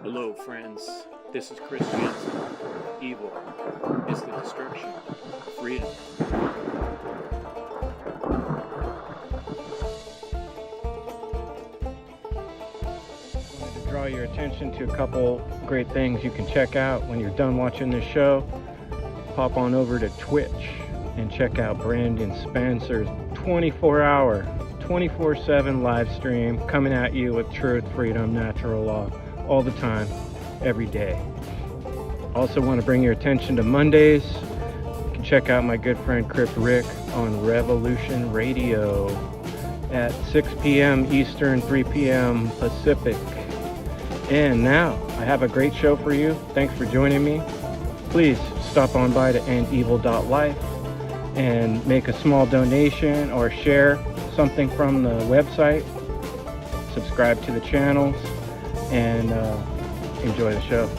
Hello, friends. This is Chris Jantzen. Evil is the destruction of freedom. I wanted to draw your attention to a couple great things you can check out when you're done watching this show. Pop on over to Twitch and check out Brandon Spencer's 24-hour, 24/7 live stream coming at you with truth, freedom, natural law, all the time, every day. Also want to bring your attention to Mondays. You can check out my good friend Crip Rick on Revolution Radio at 6 p.m. Eastern, 3 p.m. Pacific. And now, I have a great show for you. Thanks for joining me. Please stop on by to endevil.life and make a small donation or share something from the website. Subscribe to the channels and enjoy the show.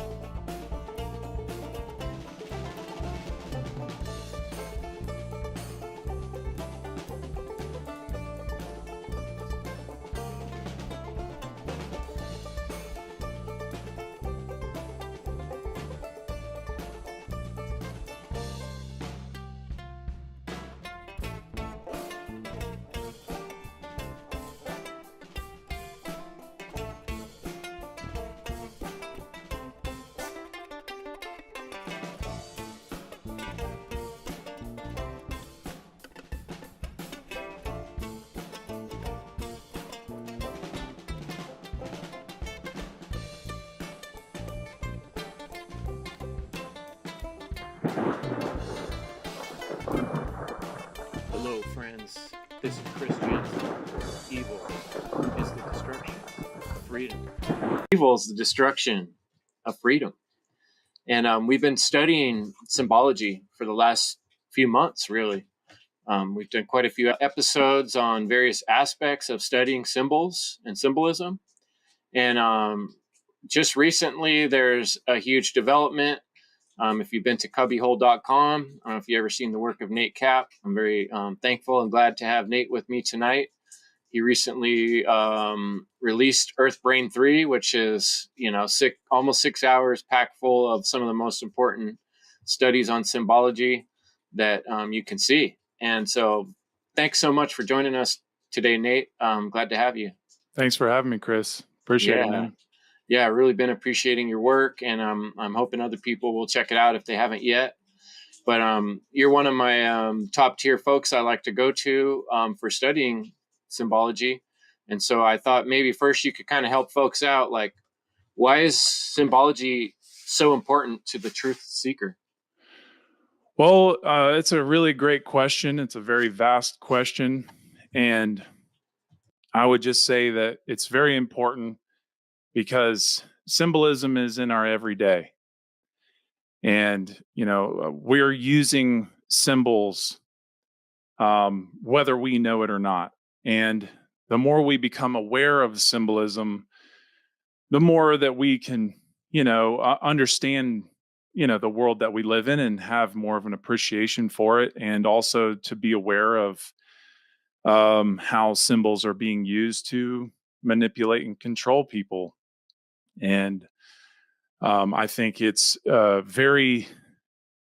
Hello, friends. This is Chris Jantzen. Evil is the destruction of freedom. Evil is the destruction of freedom. And we've been studying symbology for the last few months, really. We've done quite a few episodes on various aspects of studying symbols and symbolism. And just recently, there's a huge development. If you've been to cubbyhole.com, I don't know if you've ever seen the work of Nate Cap. I'm very thankful and glad to have Nate with me tonight. He recently released Earth Brain 3, which is, almost 6 hours packed full of some of the most important studies on symbology that you can see. And so thanks so much for joining us today, Nate. Glad to have you. Thanks for having me, Chris. Appreciate it, man. Yeah, really been appreciating your work, and I'm hoping other people will check it out if they haven't yet. But you're one of my top tier folks I like to go to for studying symbology. And so I thought maybe first you could kind of help folks out, like, why is symbology so important to the truth seeker? Well, it's a really great question. It's a very vast question. And I would just say that it's very important because symbolism is in our everyday. And, we're using symbols, whether we know it or not. And the more we become aware of symbolism, the more that we can, understand, the world that we live in and have more of an appreciation for it. And also to be aware of how symbols are being used to manipulate and control people. And I think it's very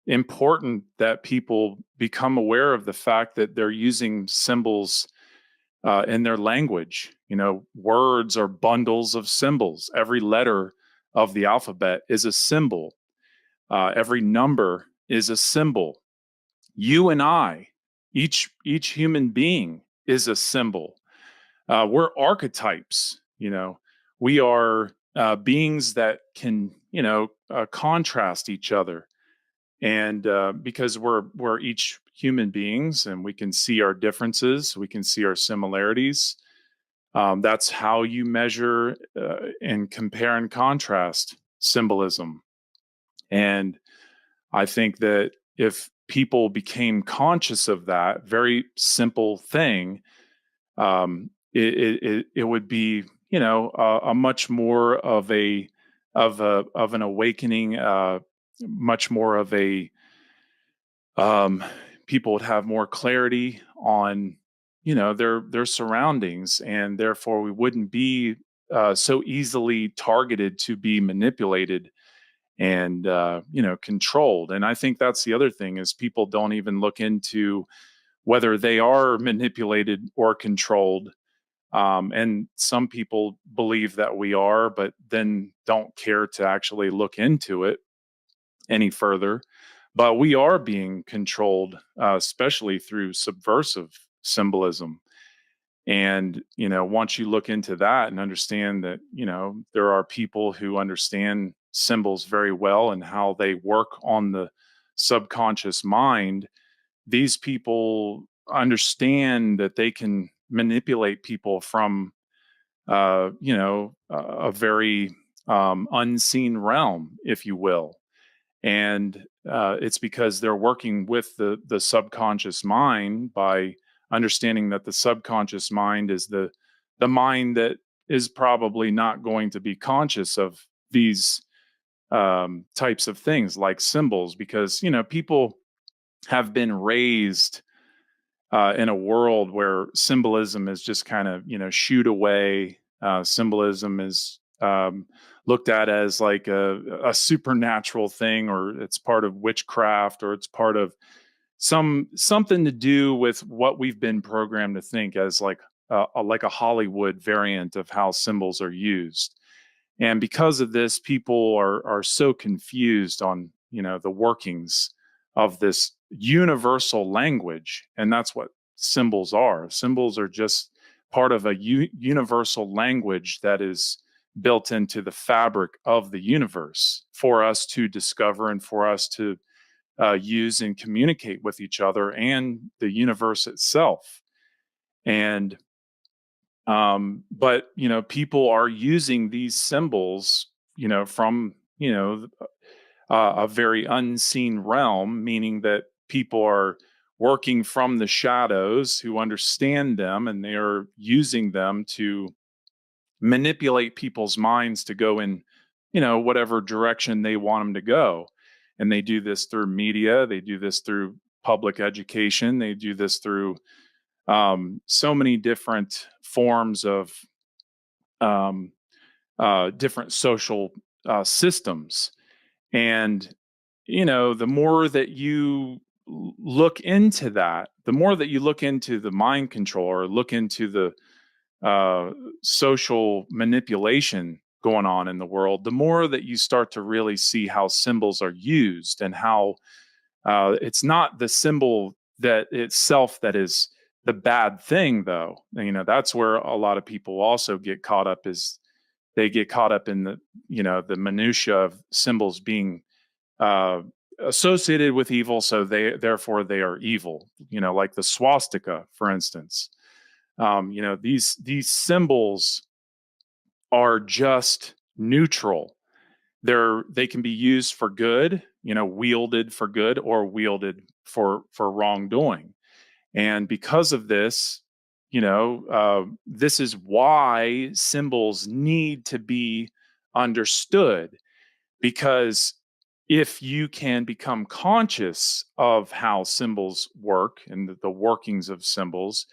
important that people become aware of the fact that they're using symbols in their language. Words are bundles of symbols. Every letter of the alphabet is a symbol. Every number is a symbol. You and I, each human being is a symbol. We're archetypes. We are beings that can, contrast each other. And because we're each human beings and we can see our differences, we can see our similarities. That's how you measure and compare and contrast symbolism. And I think that if people became conscious of that very simple thing, it would be, a much more of an awakening, much more of a people would have more clarity on, their surroundings, and therefore we wouldn't be so easily targeted to be manipulated and controlled. And I think that's the other thing, is people don't even look into whether they are manipulated or controlled. And some people believe that we are, but then don't care to actually look into it any further. But we are being controlled, especially through subversive symbolism. And, once you look into that and understand that, there are people who understand symbols very well and how they work on the subconscious mind, these people understand that they can manipulate people from, a very unseen realm, if you will. And it's because they're working with the subconscious mind by understanding that the subconscious mind is the mind that is probably not going to be conscious of these types of things like symbols, because people have been raised in a world where symbolism is just kind of shooed away. Symbolism is looked at as like a supernatural thing, or it's part of witchcraft, or it's part of something to do with what we've been programmed to think as like a Hollywood variant of how symbols are used. And because of this, people are so confused on the workings of this universal language. And that's what symbols are. Symbols are just part of a universal language that is built into the fabric of the universe for us to discover and for us to use and communicate with each other and the universe itself. And but people are using these symbols from a very unseen realm, meaning that people are working from the shadows who understand them, and they are using them to manipulate people's minds to go in whatever direction they want them to go. And they do this through media, they do this through public education, they do this through so many different forms of different social systems. And the more that you look into that, the more that you look into the mind control, or look into the social manipulation going on in the world, the more that you start to really see how symbols are used, and how it's not the symbol that itself that is the bad thing, though. That's where a lot of people also get caught up, is they get caught up in the minutia of symbols being associated with evil, so therefore they are evil. Like the swastika, for instance. These symbols are just neutral. They can be used for good, wielded for good, or wielded for wrongdoing. And because of this, this is why symbols need to be understood, because if you can become conscious of how symbols work and the workings of symbols,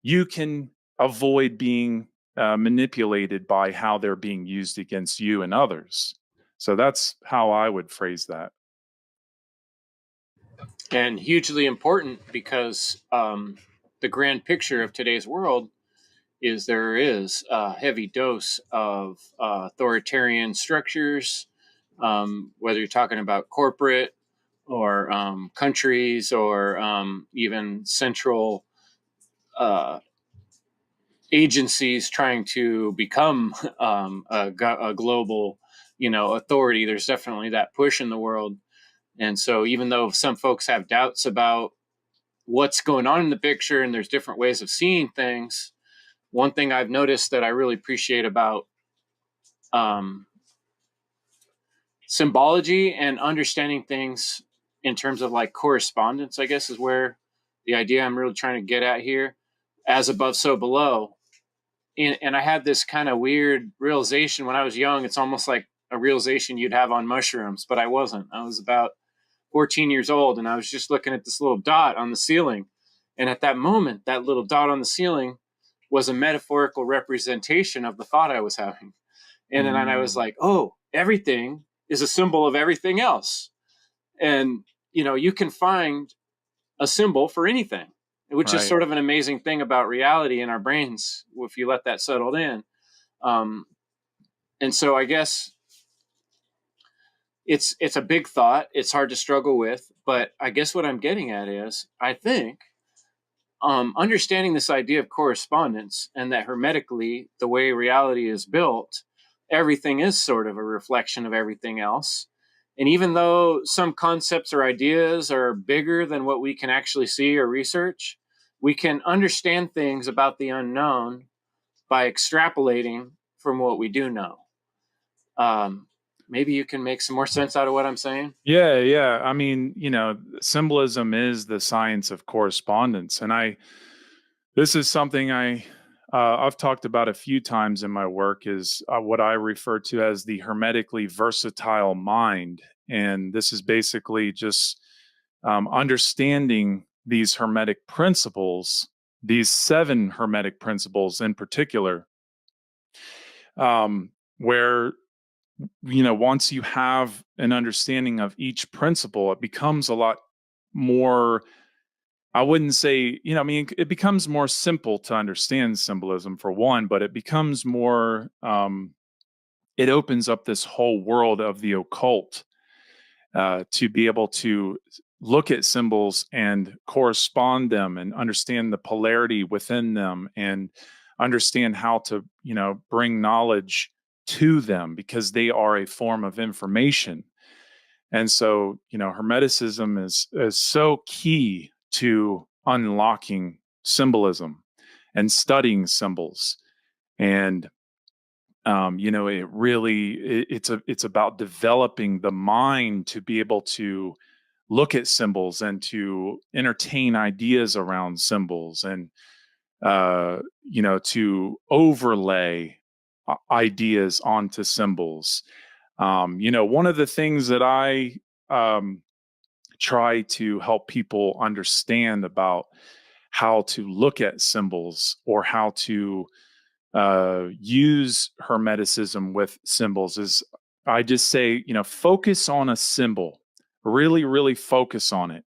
you can avoid being manipulated by how they're being used against you and others. So that's how I would phrase that. And hugely important, because the grand picture of today's world is there is a heavy dose of authoritarian structures, whether you're talking about corporate or countries, or even central agencies trying to become a global, authority. There's definitely that push in the world. And so even though some folks have doubts about what's going on in the picture, and there's different ways of seeing things, one thing I've noticed that I really appreciate about symbology and understanding things in terms of like correspondence, I guess, is where the idea I'm really trying to get at here. As above, so below. And I had this kind of weird realization when I was young. It's almost like a realization you'd have on mushrooms, but I wasn't. I was about 14 years old, and I was just looking at this little dot on the ceiling, And at that moment, that little dot on the ceiling was a metaphorical representation of the thought I was having. And then I was like, oh, everything is a symbol of everything else. And, you can find a symbol for anything, which is Right. sort of an amazing thing about reality in our brains, if you let that settle in. And so I guess it's a big thought. It's hard to struggle with, but I guess what I'm getting at is, I think, understanding this idea of correspondence, and that hermetically, the way reality is built, everything is sort of a reflection of everything else. And even though some concepts or ideas are bigger than what we can actually see or research, we can understand things about the unknown by extrapolating from what we do know. Maybe you can make some more sense out of what I'm saying. Yeah. I mean, symbolism is the science of correspondence, and this is something I've talked about a few times in my work, is what I refer to as the hermetically versatile mind, and this is basically just understanding these hermetic principles, these 7 hermetic principles in particular, where once you have an understanding of each principle, it becomes a lot more, I wouldn't say, it becomes more simple to understand symbolism, for one, but it becomes more, it opens up this whole world of the occult, to be able to look at symbols and correspond them and understand the polarity within them, and understand how to, bring knowledge to them, because they are a form of information. And so, Hermeticism is so key to unlocking symbolism and studying symbols. And it really it's about developing the mind to be able to look at symbols and to entertain ideas around symbols, and to overlay ideas onto symbols. One of the things that I try to help people understand about how to look at symbols, or how to use Hermeticism with symbols, is I just say, focus on a symbol, really, really focus on it.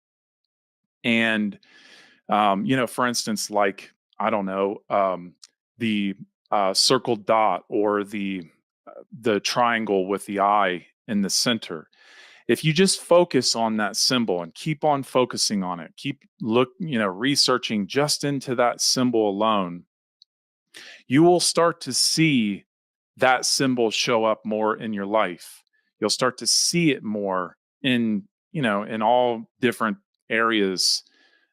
And, for instance, like, I don't know, the circle dot, or the triangle with the eye in the center. If you just focus on that symbol and keep on focusing on it, researching just into that symbol alone, you will start to see that symbol show up more in your life. You'll start to see it more in all different areas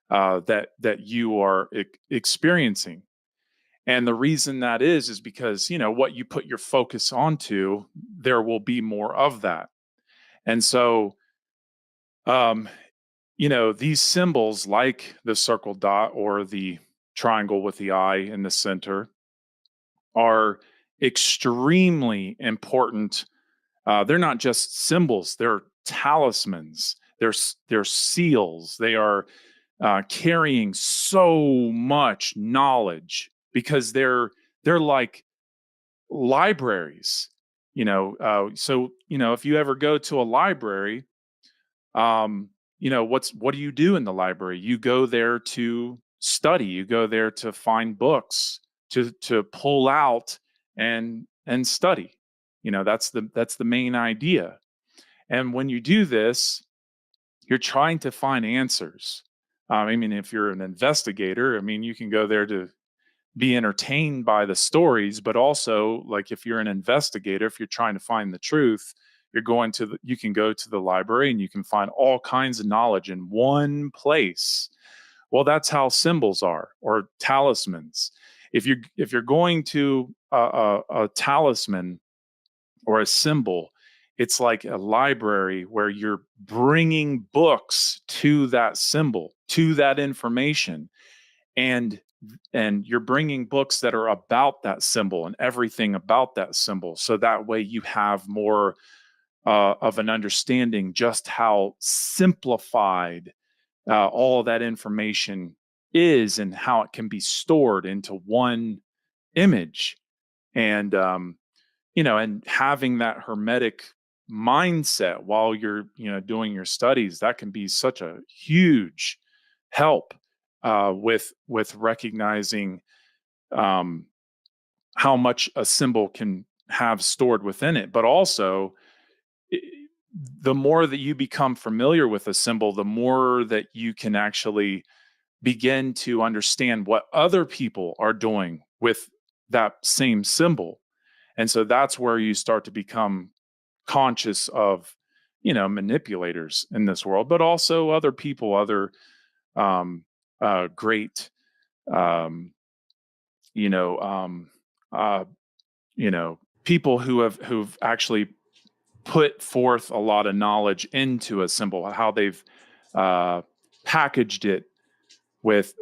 that you are experiencing. And the reason that is because, what you put your focus onto, there will be more of that. And so, these symbols, like the circle dot or the triangle with the eye in the center, are extremely important. They're not just symbols; they're talismans. They're seals. They are carrying so much knowledge, because they're like libraries. So if you ever go to a library, what do you do in the library? You go there to study. You go there to find books, to pull out and study. That's the main idea. And when you do this, you're trying to find answers. If you're an investigator, you can go there to be entertained by the stories, but also, like, if you're an investigator, if you're trying to find the truth, you can go to the library and you can find all kinds of knowledge in one place. Well, that's how symbols are, or talismans. If you're going to a talisman or a symbol, it's like a library where you're bringing books to that symbol, to that information, and you're bringing books that are about that symbol and everything about that symbol, so that way you have more of an understanding just how simplified all of that information is and how it can be stored into one image. And and having that hermetic mindset while you're doing your studies, that can be such a huge help with recognizing how much a symbol can have stored within it. But also, i- the more that you become familiar with a symbol, the more that you can actually begin to understand what other people are doing with that same symbol. And so that's where you start to become conscious of, manipulators in this world, but also other people, other great, um, you know, um, uh, people who've actually put forth a lot of knowledge into a symbol, how they've uh, packaged it with,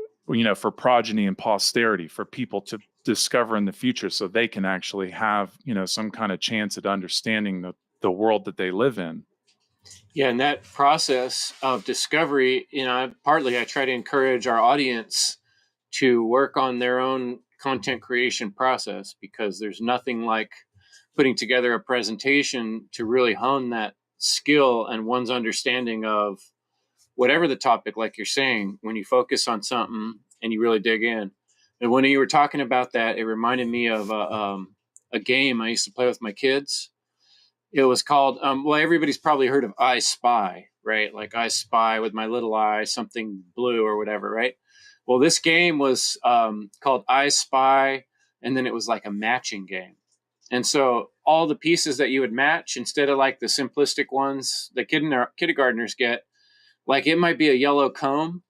for progeny and posterity, for people to discover in the future, so they can actually have, some kind of chance at understanding the world that they live in. Yeah, and that process of discovery, partly I try to encourage our audience to work on their own content creation process, because there's nothing like putting together a presentation to really hone that skill and one's understanding of whatever the topic, like you're saying, when you focus on something and you really dig in. And when you were talking about that, it reminded me of a game I used to play with my kids. It was called, well, everybody's probably heard of I Spy, right? Like I spy with my little eye something blue or whatever, right? Well, this game was called I Spy, and then it was like a matching game. And so all the pieces that you would match, instead of like the simplistic ones that kindergartners get, like it might be a yellow comb,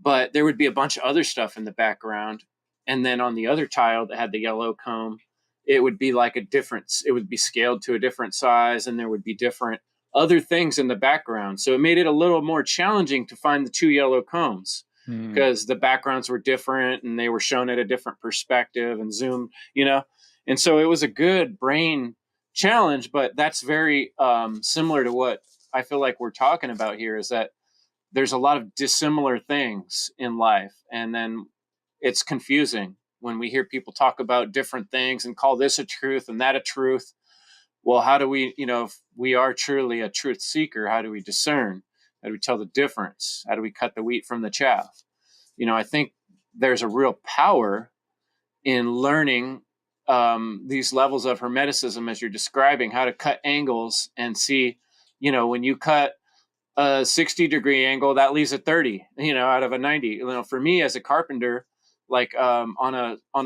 but there would be a bunch of other stuff in the background. And then on the other tile that had the yellow comb, it would be like it would be scaled to a different size, and there would be different other things in the background. So it made it a little more challenging to find the two yellow combs, because the backgrounds were different and they were shown at a different perspective and zoomed. And so it was a good brain challenge, but that's very similar to what I feel like we're talking about here, is that there's a lot of dissimilar things in life. And then it's confusing when we hear people talk about different things and call this a truth and that a truth. Well, how do we, if we are truly a truth seeker, how do we discern? How do we tell the difference? How do we cut the wheat from the chaff? I think there's a real power in learning these levels of hermeticism, as you're describing, how to cut angles and see, when you cut a 60-degree angle, that leaves a 30, out of a 90. For me as a carpenter, like on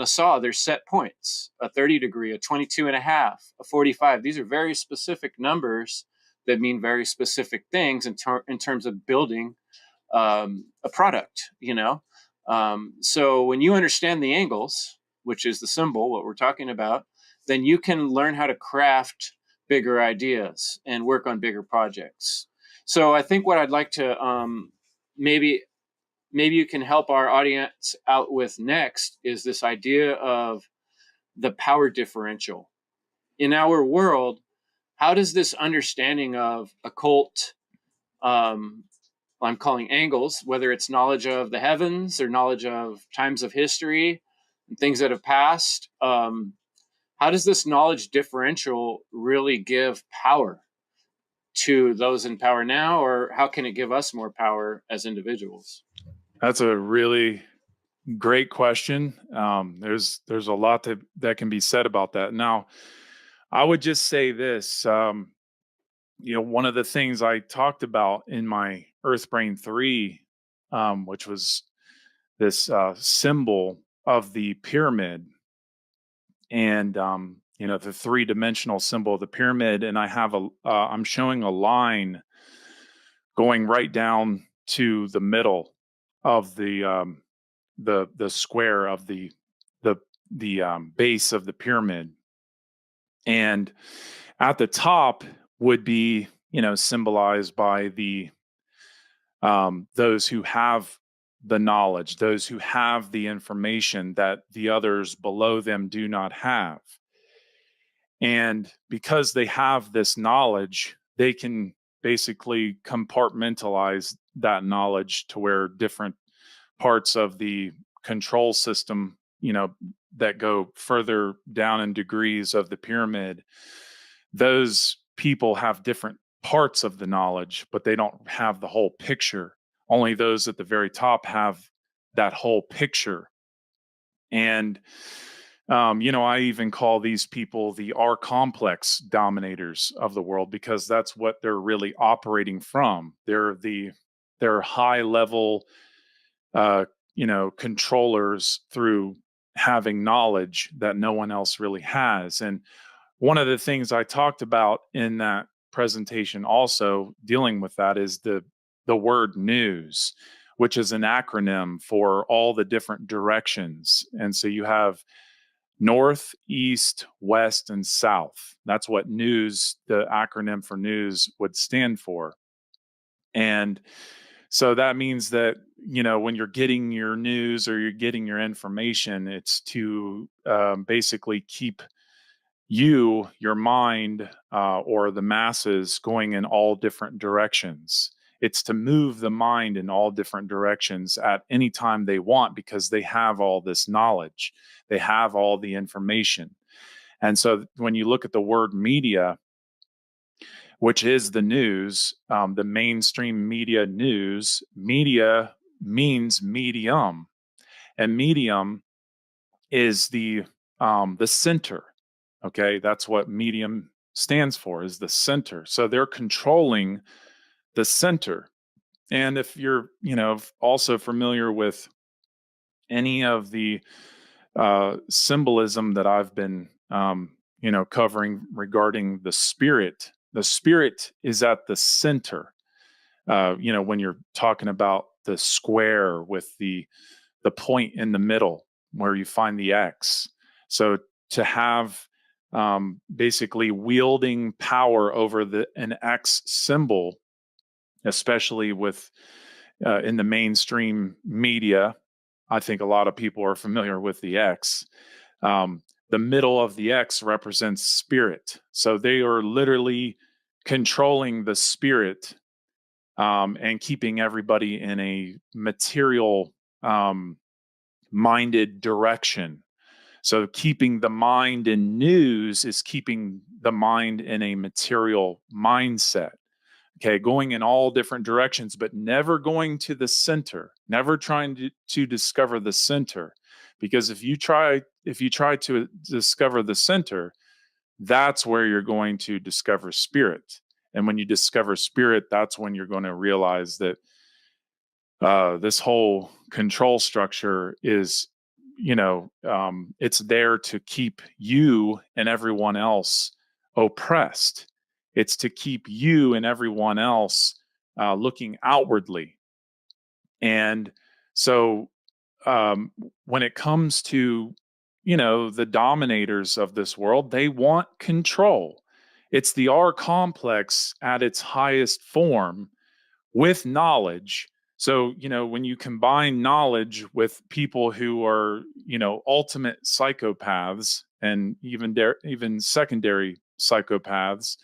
a saw, there's set points: a 30-degree, a 22 and a half, a 45. These are very specific numbers that mean very specific things in terms of building a product. So when you understand the angles, which is the symbol, what we're talking about, then you can learn how to craft bigger ideas and work on bigger projects. So I think what I'd like to maybe you can help our audience out with next is this idea of the power differential in our world. How does this understanding of occult, I'm calling angles, whether it's knowledge of the heavens or knowledge of times of history and things that have passed, how does this knowledge differential really give power to those in power now, or how can it give us more power as individuals? That's a really great question. There's a lot that can be said about that. Now, I would just say this. One of the things I talked about in my Earth Brain 3, which was this symbol of the pyramid, and the three-dimensional symbol of the pyramid, and I'm showing a line going right down to the middle of the square of the base of the pyramid, and at the top would be symbolized by the those who have the knowledge, those who have the information that the others below them do not have. And because they have this knowledge, they can basically compartmentalize that knowledge to where different parts of the control system, that go further down in degrees of the pyramid, those people have different parts of the knowledge, but they don't have the whole picture. Only those at the very top have that whole picture. And, I even call these people the R complex dominators of the world, because that's what they're really operating from. They're high level, controllers through having knowledge that no one else really has. And one of the things I talked about in that presentation, also dealing with that, is the word news, which is an acronym for all the different directions. And so you have north, east, west, and south. That's what news, the acronym for news, would stand for. And so that means that, when you're getting your news or you're getting your information, it's to basically keep your mind, or the masses going in all different directions. It's to move the mind in all different directions at any time they want, because they have all this knowledge. They have all the information. And so when you look at the word media, which is the news, the mainstream media news, media means medium, and medium is the center. Okay, that's what medium stands for, is the center. So they're controlling the center. And if you're, also familiar with any of the symbolism that I've been, covering regarding the spirit is at the center. When you're talking about the square with the point in the middle where you find the X. So to have basically wielding power over an X symbol, especially with in the mainstream media, I think a lot of people are familiar with the X. The middle of the X represents spirit. So they are literally controlling the spirit, and keeping everybody in a material minded direction. So keeping the mind in news is keeping the mind in a material mindset. Okay, going in all different directions, but never going to the center, never trying to discover the center. Because if you try to discover the center, that's where you're going to discover spirit. And when you discover spirit, that's when you're going to realize that this whole control structure is, it's there to keep you and everyone else oppressed. It's to keep you and everyone else looking outwardly. And so when it comes to, the dominators of this world, they want control. It's the R complex at its highest form with knowledge. So, when you combine knowledge with people who are, ultimate psychopaths and even secondary psychopaths,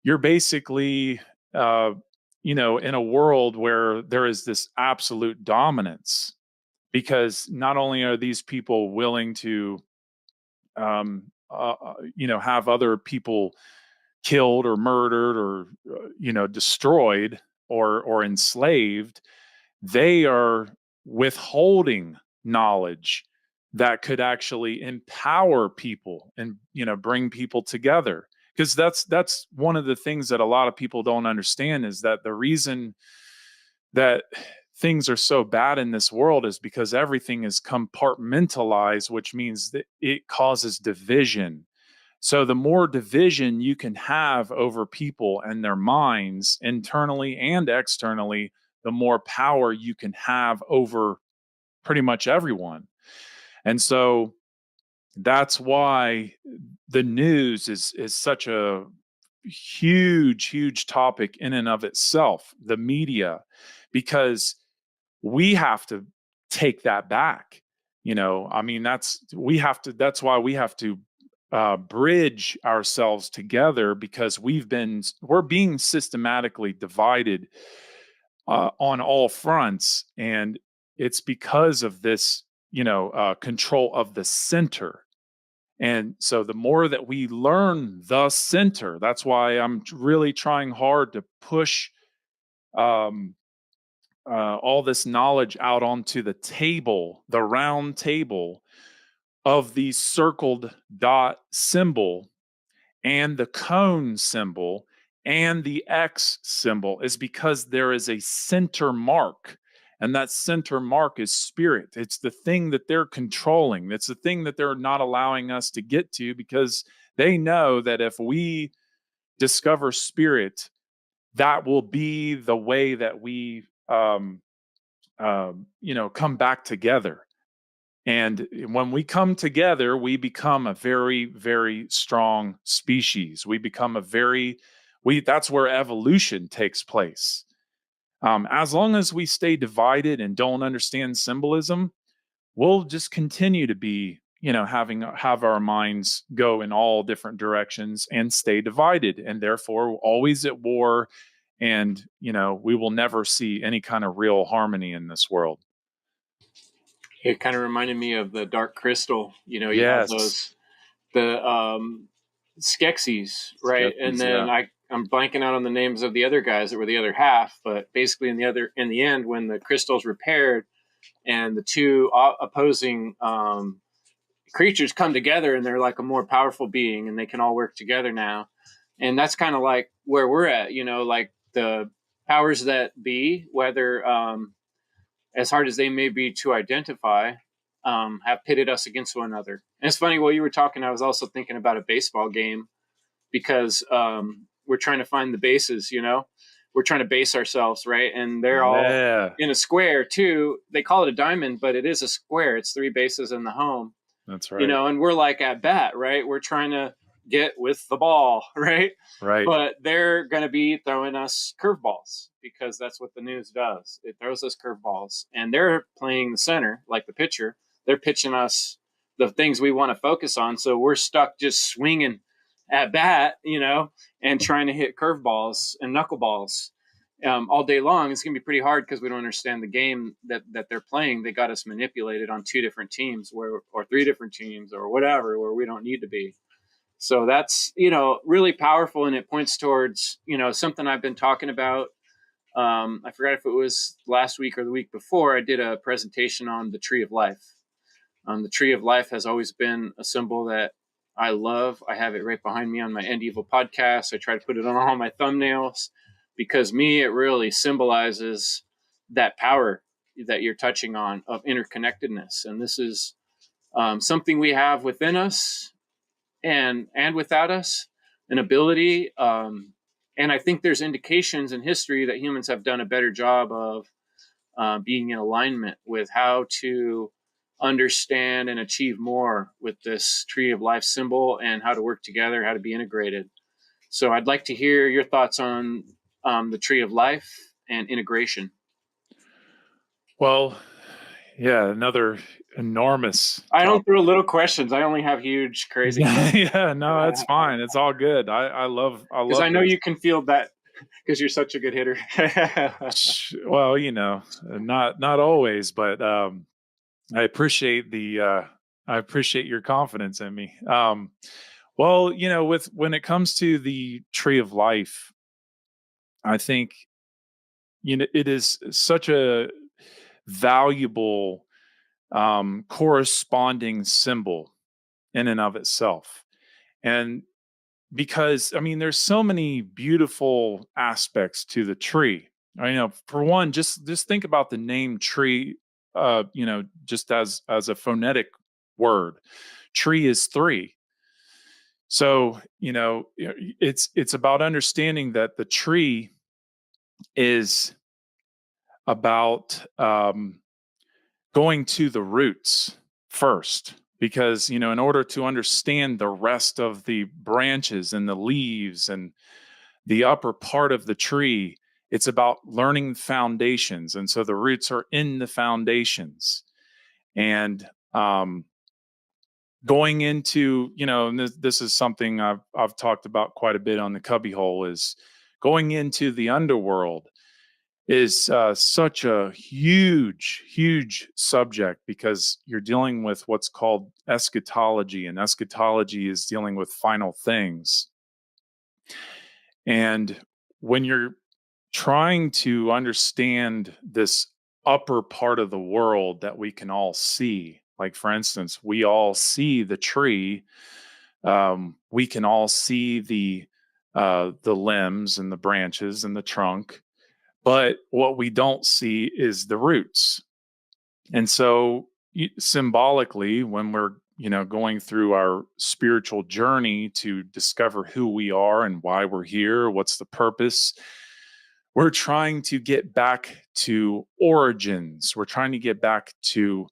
you're basically, in a world where there is this absolute dominance, because not only are these people willing to, have other people killed or murdered or, destroyed or enslaved, they are withholding knowledge that could actually empower people and, bring people together. Because that's one of the things that a lot of people don't understand, is that the reason that things are so bad in this world is because everything is compartmentalized, which means that it causes division. So the more division you can have over people and their minds, internally and externally, the more power you can have over pretty much everyone. And so that's why the news is such a huge topic in and of itself, the media, because we have to take that back. That's why we have to bridge ourselves together, because we're being systematically divided on all fronts. And it's because of this, control of the center. And so the more that we learn the center, that's why I'm really trying hard to push um, all this knowledge out onto the table, the round table of the circled dot symbol and the cone symbol and the X symbol, is because there is a center mark. And that center mark is spirit. It's the thing that they're controlling. It's the thing that they're not allowing us to get to, because they know that if we discover spirit, that will be the way that we, come back together. And when we come together, we become a very, very strong species. We become that's where evolution takes place. As long as we stay divided and don't understand symbolism, we'll just continue to be, have our minds go in all different directions and stay divided, and therefore always at war. And, we will never see any kind of real harmony in this world. It kind of reminded me of the Dark Crystal. You have Yes. the Skeksis, right? And then I'm blanking out on the names of the other guys that were the other half, but basically in the end, when the crystal's repaired and the two opposing creatures come together, and they're like a more powerful being, and they can all work together now. And that's kind of like where we're at, like the powers that be, whether as hard as they may be to identify, have pitted us against one another. And it's funny, while you were talking, I was also thinking about a baseball game, because we're trying to find the bases, we're trying to base ourselves, right? And they're all in a square too. They call it a diamond, but it is a square. It's 3 bases in the home. That's right. And we're like at bat, right? We're trying to get with the ball, right? Right. But they're going to be throwing us curveballs, because that's what the news does. It throws us curveballs, and they're playing the center, like the pitcher. They're pitching us the things we want to focus on. So we're stuck just swinging at bat, and trying to hit curveballs and knuckleballs all day long. It's going to be pretty hard, because we don't understand the game that they're playing. They got us manipulated on 2 different teams or 3 different teams or whatever, where we don't need to be. So that's, really powerful. And it points towards, something I've been talking about. I forgot if it was last week or the week before. I did a presentation on the tree of life. The tree of life has always been a symbol that I love. I have it right behind me on my End Evil podcast. I try to put it on all my thumbnails, because it really symbolizes that power that you're touching on of interconnectedness. And this is something we have within us and without us, an ability. And I think there's indications in history that humans have done a better job of being in alignment with how to understand and achieve more with this tree of life symbol, and how to work together, how to be integrated. So I'd like to hear your thoughts on the tree of life and integration. Well, yeah, another enormous I don't throw little questions. I only have huge, crazy questions. Yeah, no, it's fine. It's all good. I love because I know you can feel that, because you're such a good hitter. Well, not always, but I appreciate your confidence in me. Well, when it comes to the tree of life, I think it is such a valuable corresponding symbol in and of itself. And because, there's so many beautiful aspects to the tree. For one, just think about the name tree, just as a phonetic word. Tree is 3. So, it's about understanding that the tree is about going to the roots first, because in order to understand the rest of the branches and the leaves and the upper part of the tree, it's about learning foundations. And so the roots are in the foundations, and going into, and this is something I've talked about quite a bit on the Cubbyhole, is going into the underworld is such a huge subject, because you're dealing with what's called eschatology, and eschatology is dealing with final things. And when you're trying to understand this upper part of the world that we can all see, like for instance, we all see the tree, we can all see the limbs and the branches and the trunk, but what we don't see is the roots. And so symbolically, when we're going through our spiritual journey to discover who we are and why we're here, what's the purpose, we're trying to get back to origins. We're trying to get back to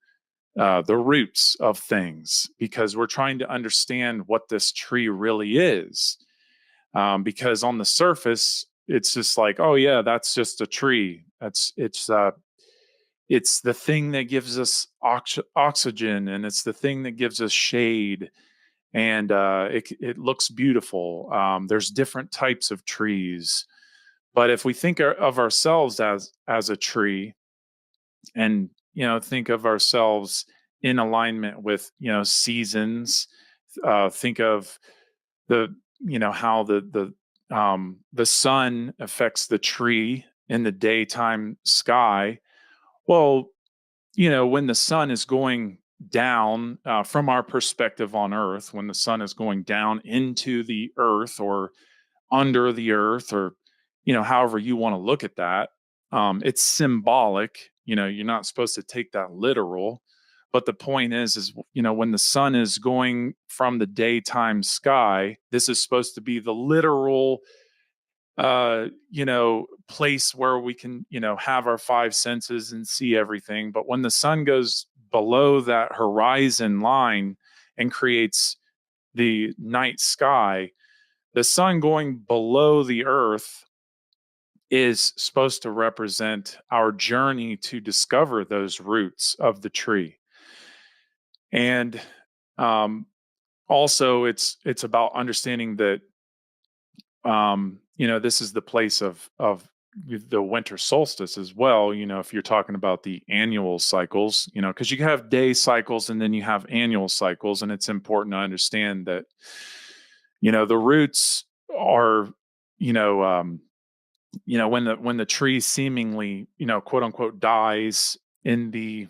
the roots of things, because we're trying to understand what this tree really is. Because on the surface, it's just like, oh yeah, that's just a tree. It's the thing that gives us oxygen, and it's the thing that gives us shade, and it looks beautiful. There's different types of trees, but if we think of ourselves as a tree, and think of ourselves in alignment with seasons, think of the how the sun affects the tree in the daytime sky. Well, when the sun is going down, from our perspective on Earth, when the sun is going down into the earth or under the earth, or however you want to look at that, it's symbolic. You're not supposed to take that literal, but the point is when the sun is going from the daytime sky, this is supposed to be the literal place where we can have our five senses and see everything. But when the sun goes below that horizon line and creates the night sky, the sun going below the earth is supposed to represent our journey to discover those roots of the tree. And also it's about understanding that this is the place of the winter solstice as well. If you're talking about the annual cycles, because you have day cycles and then you have annual cycles, and it's important to understand that the roots are when the tree seemingly quote unquote dies in the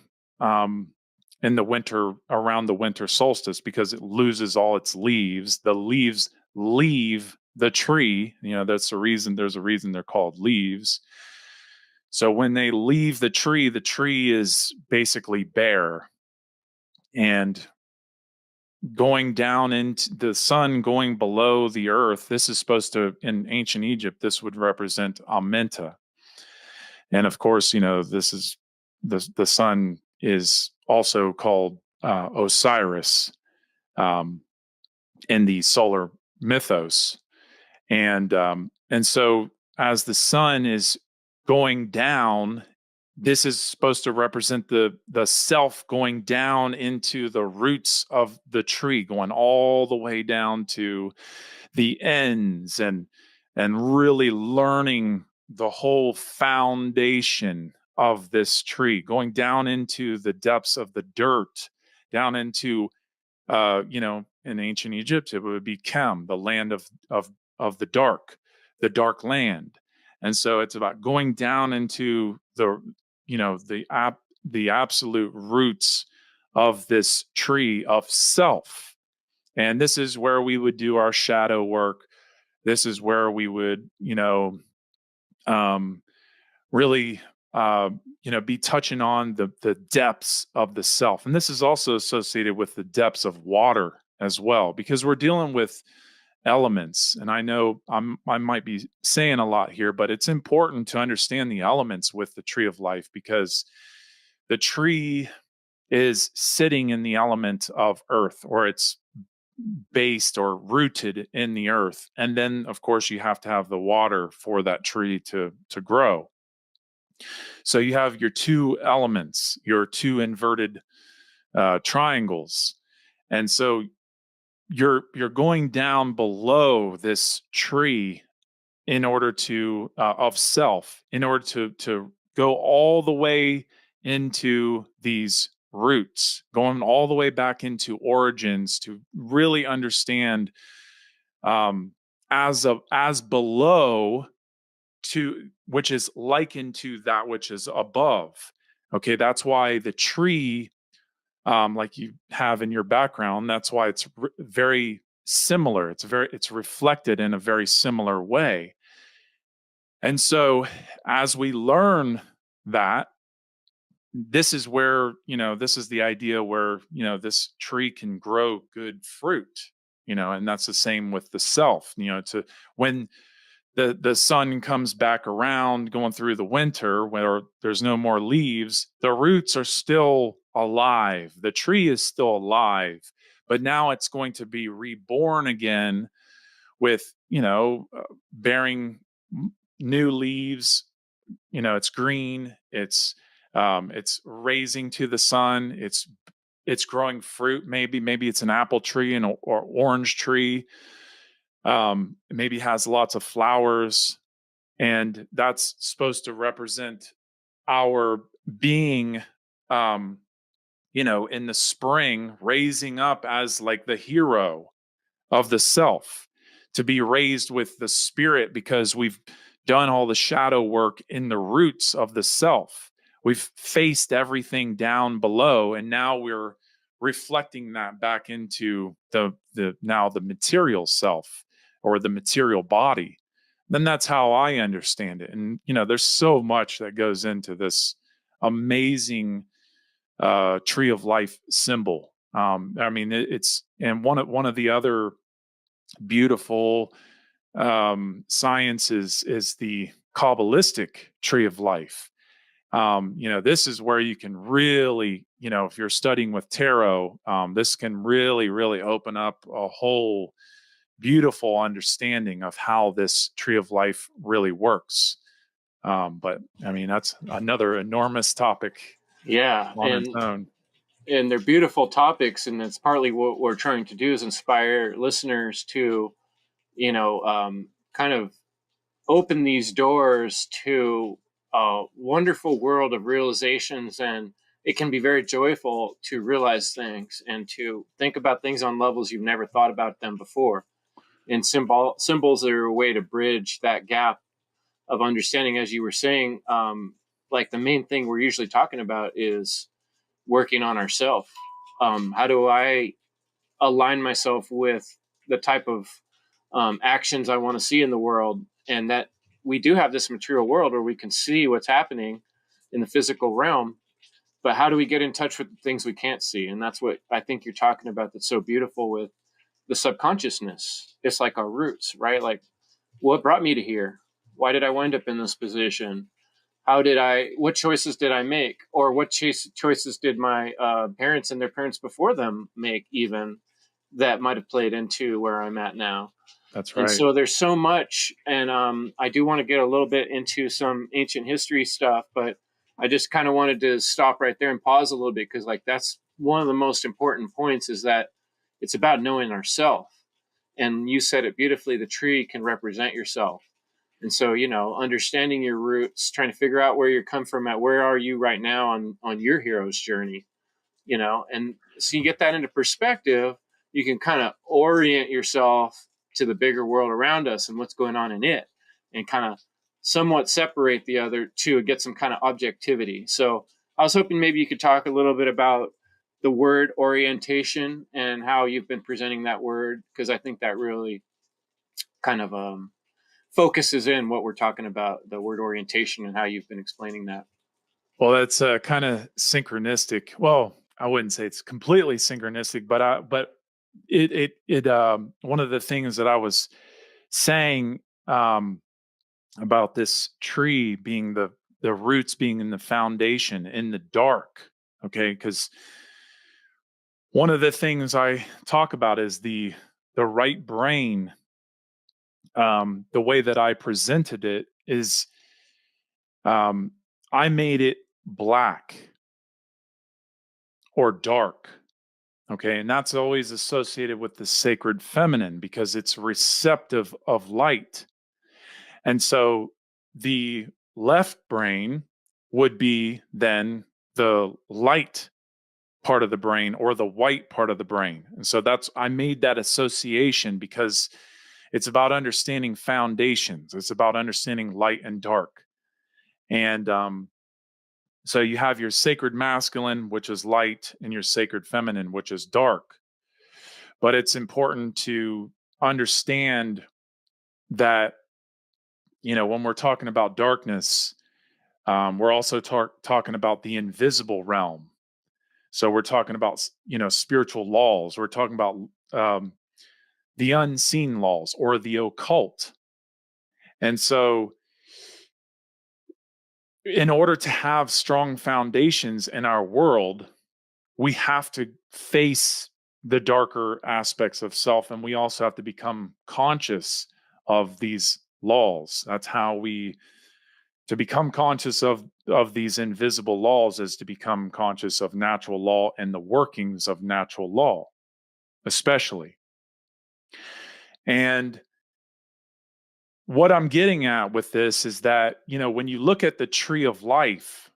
winter, around the winter solstice, because it loses all its leaves. The leaves leave the tree. There's a reason they're called leaves. So when they leave the tree is basically bare, and going down into the sun, going below the earth. This is supposed to, in ancient Egypt, this would represent Amenta. And of course, this is the sun is also called Osiris in the solar mythos. And so as the sun is going down, this is supposed to represent the self going down into the roots of the tree, going all the way down to the ends, and really learning the whole foundation of this tree, going down into the depths of the dirt, down into in ancient Egypt, it would be Kem, the land of the dark land. And so it's about going down into the absolute roots of this tree of self. And this is where we would do our shadow work. This is where we would, really, be touching on the depths of the self. And this is also associated with the depths of water as well, because we're dealing with elements. And I know I might be saying a lot here, but it's important to understand the elements with the tree of life, because the tree is sitting in the element of earth, or it's based or rooted in the earth. And then of course you have to have the water for that tree to grow. So you have your two elements, your two inverted triangles. And so you're going down below this tree in order to of self, in order to go all the way into these roots, going all the way back into origins to really understand as below to which is likened to that which is above. Okay, that's why the tree, like you have in your background, that's why it's very similar. It's reflected in a very similar way. And so, as we learn that, this is where, this is the idea where, this tree can grow good fruit, and that's the same with the self, to when the sun comes back around going through the winter where there's no more leaves, the roots are still alive. The tree is still alive, but now it's going to be reborn again with, bearing new leaves. It's green. It's raising to the sun. It's growing fruit. Maybe it's an apple tree or orange tree. Maybe has lots of flowers, and that's supposed to represent our being, in the spring, raising up as like the hero of the self, to be raised with the spirit, because we've done all the shadow work in the roots of the self. We've faced everything down below, and now we're reflecting that back into the material self, or the material body. Then that's how I understand it. And there's so much that goes into this amazing tree of life symbol. It's and one of the other beautiful sciences is the Kabbalistic tree of life. This is where you can really, if you're studying with tarot, this can really, really open up a whole beautiful understanding of how this tree of life really works. But that's another enormous topic. Yeah, On its own. And they're beautiful topics, and it's partly what we're trying to do is inspire listeners to, kind of open these doors to a wonderful world of realizations. And it can be very joyful to realize things and to think about things on levels you've never thought about them before. And symbols are a way to bridge that gap of understanding, as you were saying. Like the main thing we're usually talking about is working on ourselves. How do I align myself with the type of actions I want to see in the world? And that we do have this material world where we can see what's happening in the physical realm, but how do we get in touch with the things we can't see? And that's what I think you're talking about, that's so beautiful with the subconsciousness. It's like our roots, right? Like, what brought me to here? Why did I wind up in this position? What choices did I make? Or what choices did my parents and their parents before them make, even, that might have played into where I'm at now? That's right. And so there's so much. And I do want to get a little bit into some ancient history stuff, but I just kind of wanted to stop right there and pause a little bit, because that's one of the most important points, is that it's about knowing ourself. And you said it beautifully, the tree can represent yourself. And so, understanding your roots, trying to figure out where you come from, at where are you right now on your hero's journey, and so you get that into perspective, you can kind of orient yourself to the bigger world around us and what's going on in it, and kind of somewhat separate the other two and get some kind of objectivity. So I was hoping maybe you could talk a little bit about the word orientation and how you've been presenting that word, because I think that really kind of focuses in what we're talking about, the word orientation, and how you've been explaining that. Well, that's kind of synchronistic. Well, I wouldn't say it's completely synchronistic, but it one of the things that I was saying about this tree being the roots being in the foundation, in the dark. Okay, because one of the things I talk about is the right brain. The way that I presented it is, I made it black or dark. Okay. And that's always associated with the sacred feminine, because it's receptive of light. And so the left brain would be then the light part of the brain or the white part of the brain. And so I made that association because it's about understanding foundations. It's about understanding light and dark. And so you have your sacred masculine, which is light, and your sacred feminine, which is dark. But it's important to understand that, when we're talking about darkness, we're also talking about the invisible realm. So we're talking about, spiritual laws. We're talking about the unseen laws or the occult. And so in order to have strong foundations in our world, we have to face the darker aspects of self, and we also have to become conscious of these laws. That's how to become conscious of these invisible laws is to become conscious of natural law and the workings of natural law, especially. And what I'm getting at with this is that, when you look at the tree of life,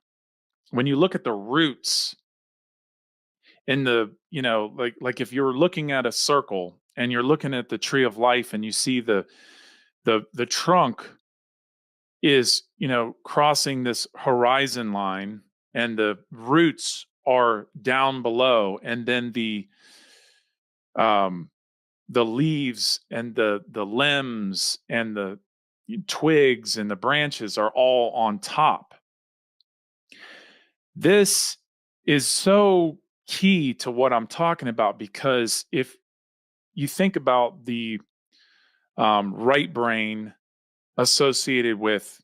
when you look at the roots in the, like if you're looking at a circle and you're looking at the tree of life and you see the trunk is, crossing this horizon line and the roots are down below, and then the leaves and the limbs and the twigs and the branches are all on top. This is so key to what I'm talking about, because if you think about the right brain associated with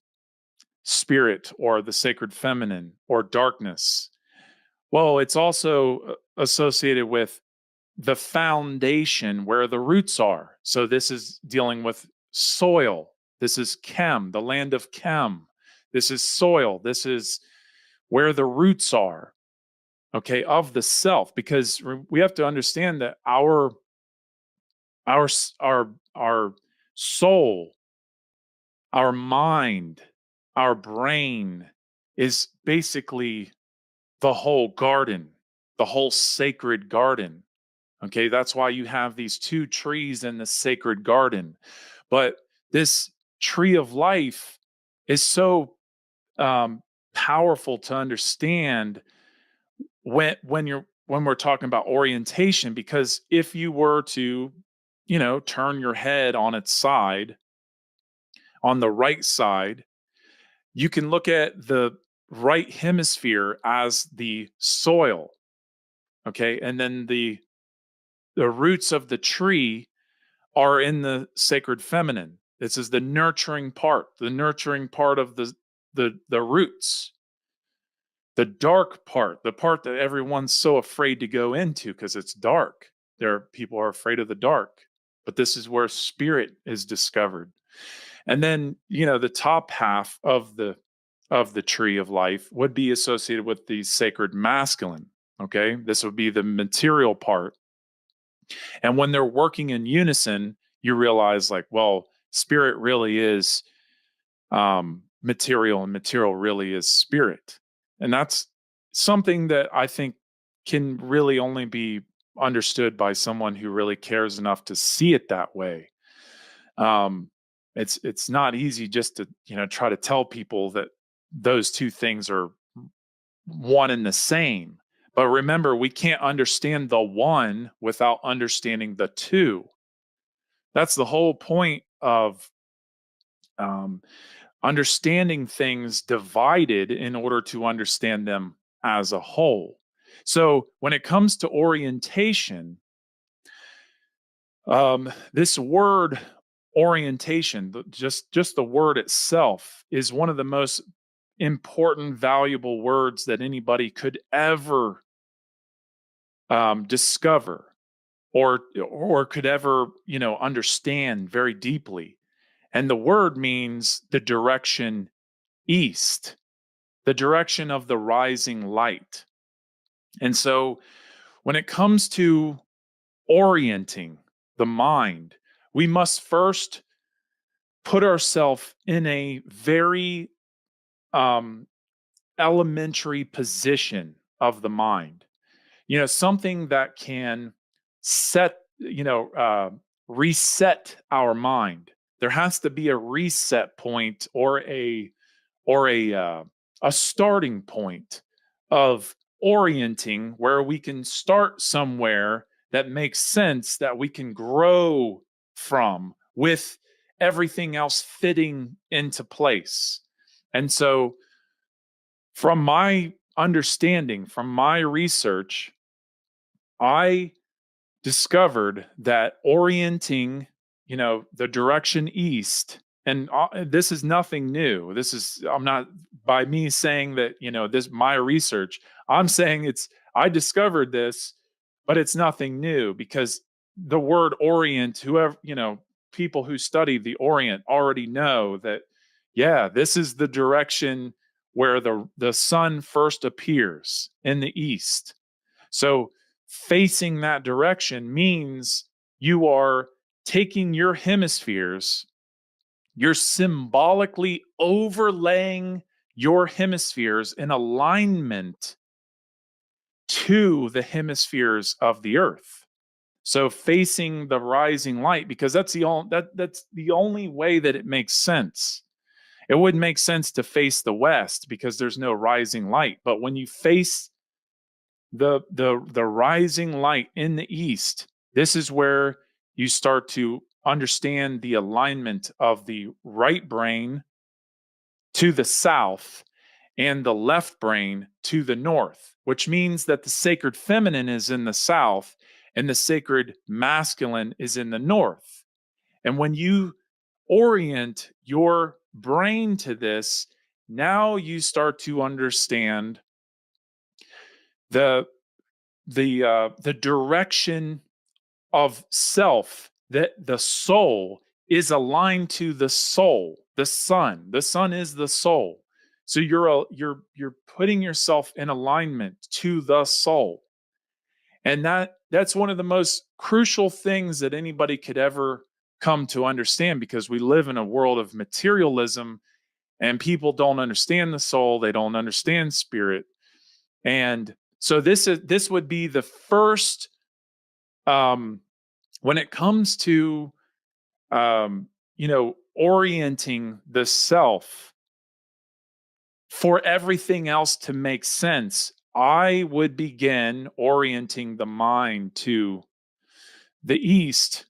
spirit or the sacred feminine or darkness, well, it's also associated with the foundation where the roots are. So this is dealing with soil. This is Chem, the land of Chem. This is soil. This is where the roots are, okay, of the self. Because we have to understand that our soul, our mind, our brain is basically the whole garden, the whole sacred garden. Okay, that's why you have these two trees in the sacred garden. But this tree of life is so powerful to understand when we're talking about orientation, because if you were to, turn your head on its side, on the right side, you can look at the right hemisphere as the soil. Okay, and then the roots of the tree are in the sacred feminine. This is the nurturing part of the roots. The dark part, the part that everyone's so afraid to go into because it's dark. People are afraid of the dark, but this is where spirit is discovered. And then, the top half of the tree of life would be associated with the sacred masculine. Okay, this would be the material part. And when they're working in unison, you realize, like, well, spirit really is material, and material really is spirit. And that's something that I think can really only be understood by someone who really cares enough to see it that way. It's not easy just to, try to tell people that those two things are one and the same. But remember, we can't understand the one without understanding the two. That's the whole point of understanding things divided in order to understand them as a whole. So when it comes to orientation, this word orientation, just the word itself, is one of the most important, valuable words that anybody could ever discover or could ever, understand very deeply. And the word means the direction east, the direction of the rising light. And so when it comes to orienting the mind, we must first put ourselves in a very elementary position of the mind, something that can set, reset our mind. There has to be a reset point or a starting point of orienting where we can start somewhere that makes sense, that we can grow from, with everything else fitting into place. And so, from my understanding, from my research, I discovered that orienting, the direction east, and this is nothing new. I'm not, by me saying that, this my research, I'm saying I discovered this, but it's nothing new, because the word orient, whoever, people who study the Orient already know that, yeah, this is the direction where the sun first appears in the east. So facing that direction means you are taking your hemispheres, you're symbolically overlaying your hemispheres in alignment to the hemispheres of the earth. So facing the rising light, because that's the only way that it makes sense. It wouldn't make sense to face the west because there's no rising light. But when you face the rising light in the east, this is where you start to understand the alignment of the right brain to the south and the left brain to the north, which means that the sacred feminine is in the south and the sacred masculine is in the north. And when you orient your brain to this, now you start to understand the direction of self, that the soul is aligned to the soul, the sun. The sun is the soul. So you're putting yourself in alignment to the soul. And that's one of the most crucial things that anybody could ever come to understand, because we live in a world of materialism and people don't understand the soul, they don't understand spirit. And so this would be the first, when it comes to orienting the self for everything else to make sense. I would begin orienting the mind to the east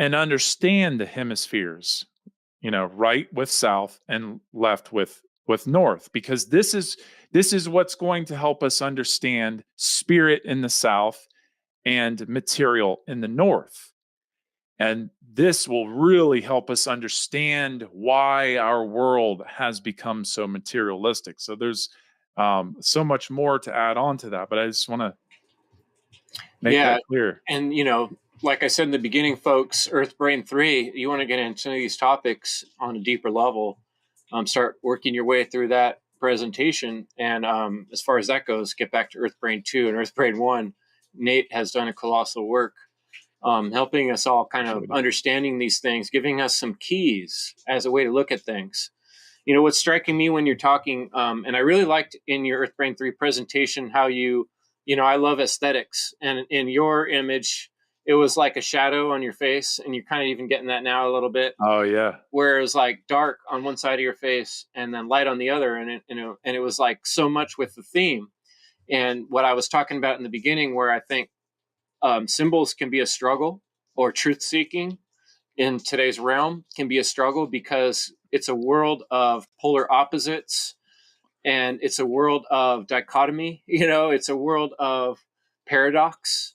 and understand the hemispheres, right with south and left with north, because this is what's going to help us understand spirit in the south and material in the north. And this will really help us understand why our world has become so materialistic. So there's so much more to add on to that, but I just want to make that clear. And like I said in the beginning, folks, Earth Brain 3, you want to get into these topics on a deeper level, start working your way through that presentation. And as far as that goes, get back to Earth Brain 2 and Earth Brain 1. Nate has done a colossal work helping us all kind of understanding these things, giving us some keys as a way to look at things. What's striking me when you're talking, and I really liked in your Earth Brain 3 presentation how I love aesthetics, and in your image, it was like a shadow on your face, and you're kind of even getting that now a little bit. Oh yeah. Where it was like dark on one side of your face and then light on the other, and it was like so much with the theme. And what I was talking about in the beginning, where I think symbols can be a struggle, or truth seeking in today's realm can be a struggle, because it's a world of polar opposites, and it's a world of dichotomy. It's a world of paradox.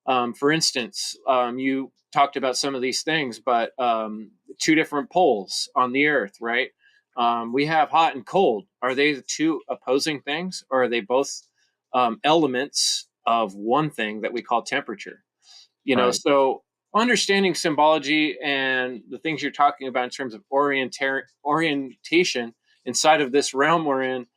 For instance, you talked about some of these things, but two different poles on the earth, right? We have hot and cold. Are they the two opposing things, or are they both elements of one thing that we call temperature? Right. So understanding symbology and the things you're talking about in terms of orientation inside of this realm we're in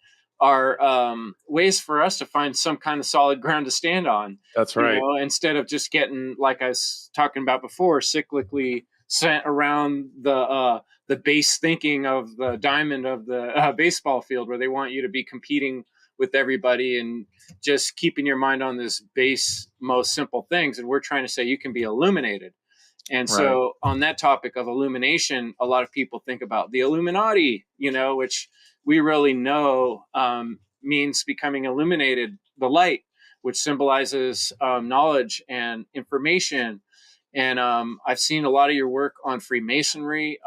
are ways for us to find some kind of solid ground to stand on. That's right. Instead of just getting, like I was talking about before, cyclically sent around the base thinking of the diamond of the baseball field, where they want you to be competing with everybody and just keeping your mind on this base, most simple things. And we're trying to say you can be illuminated. And Right. so on that topic of illumination, a lot of people think about the Illuminati, which we really know means becoming illuminated, the light, which symbolizes knowledge and information. And I've seen a lot of your work on Freemasonry.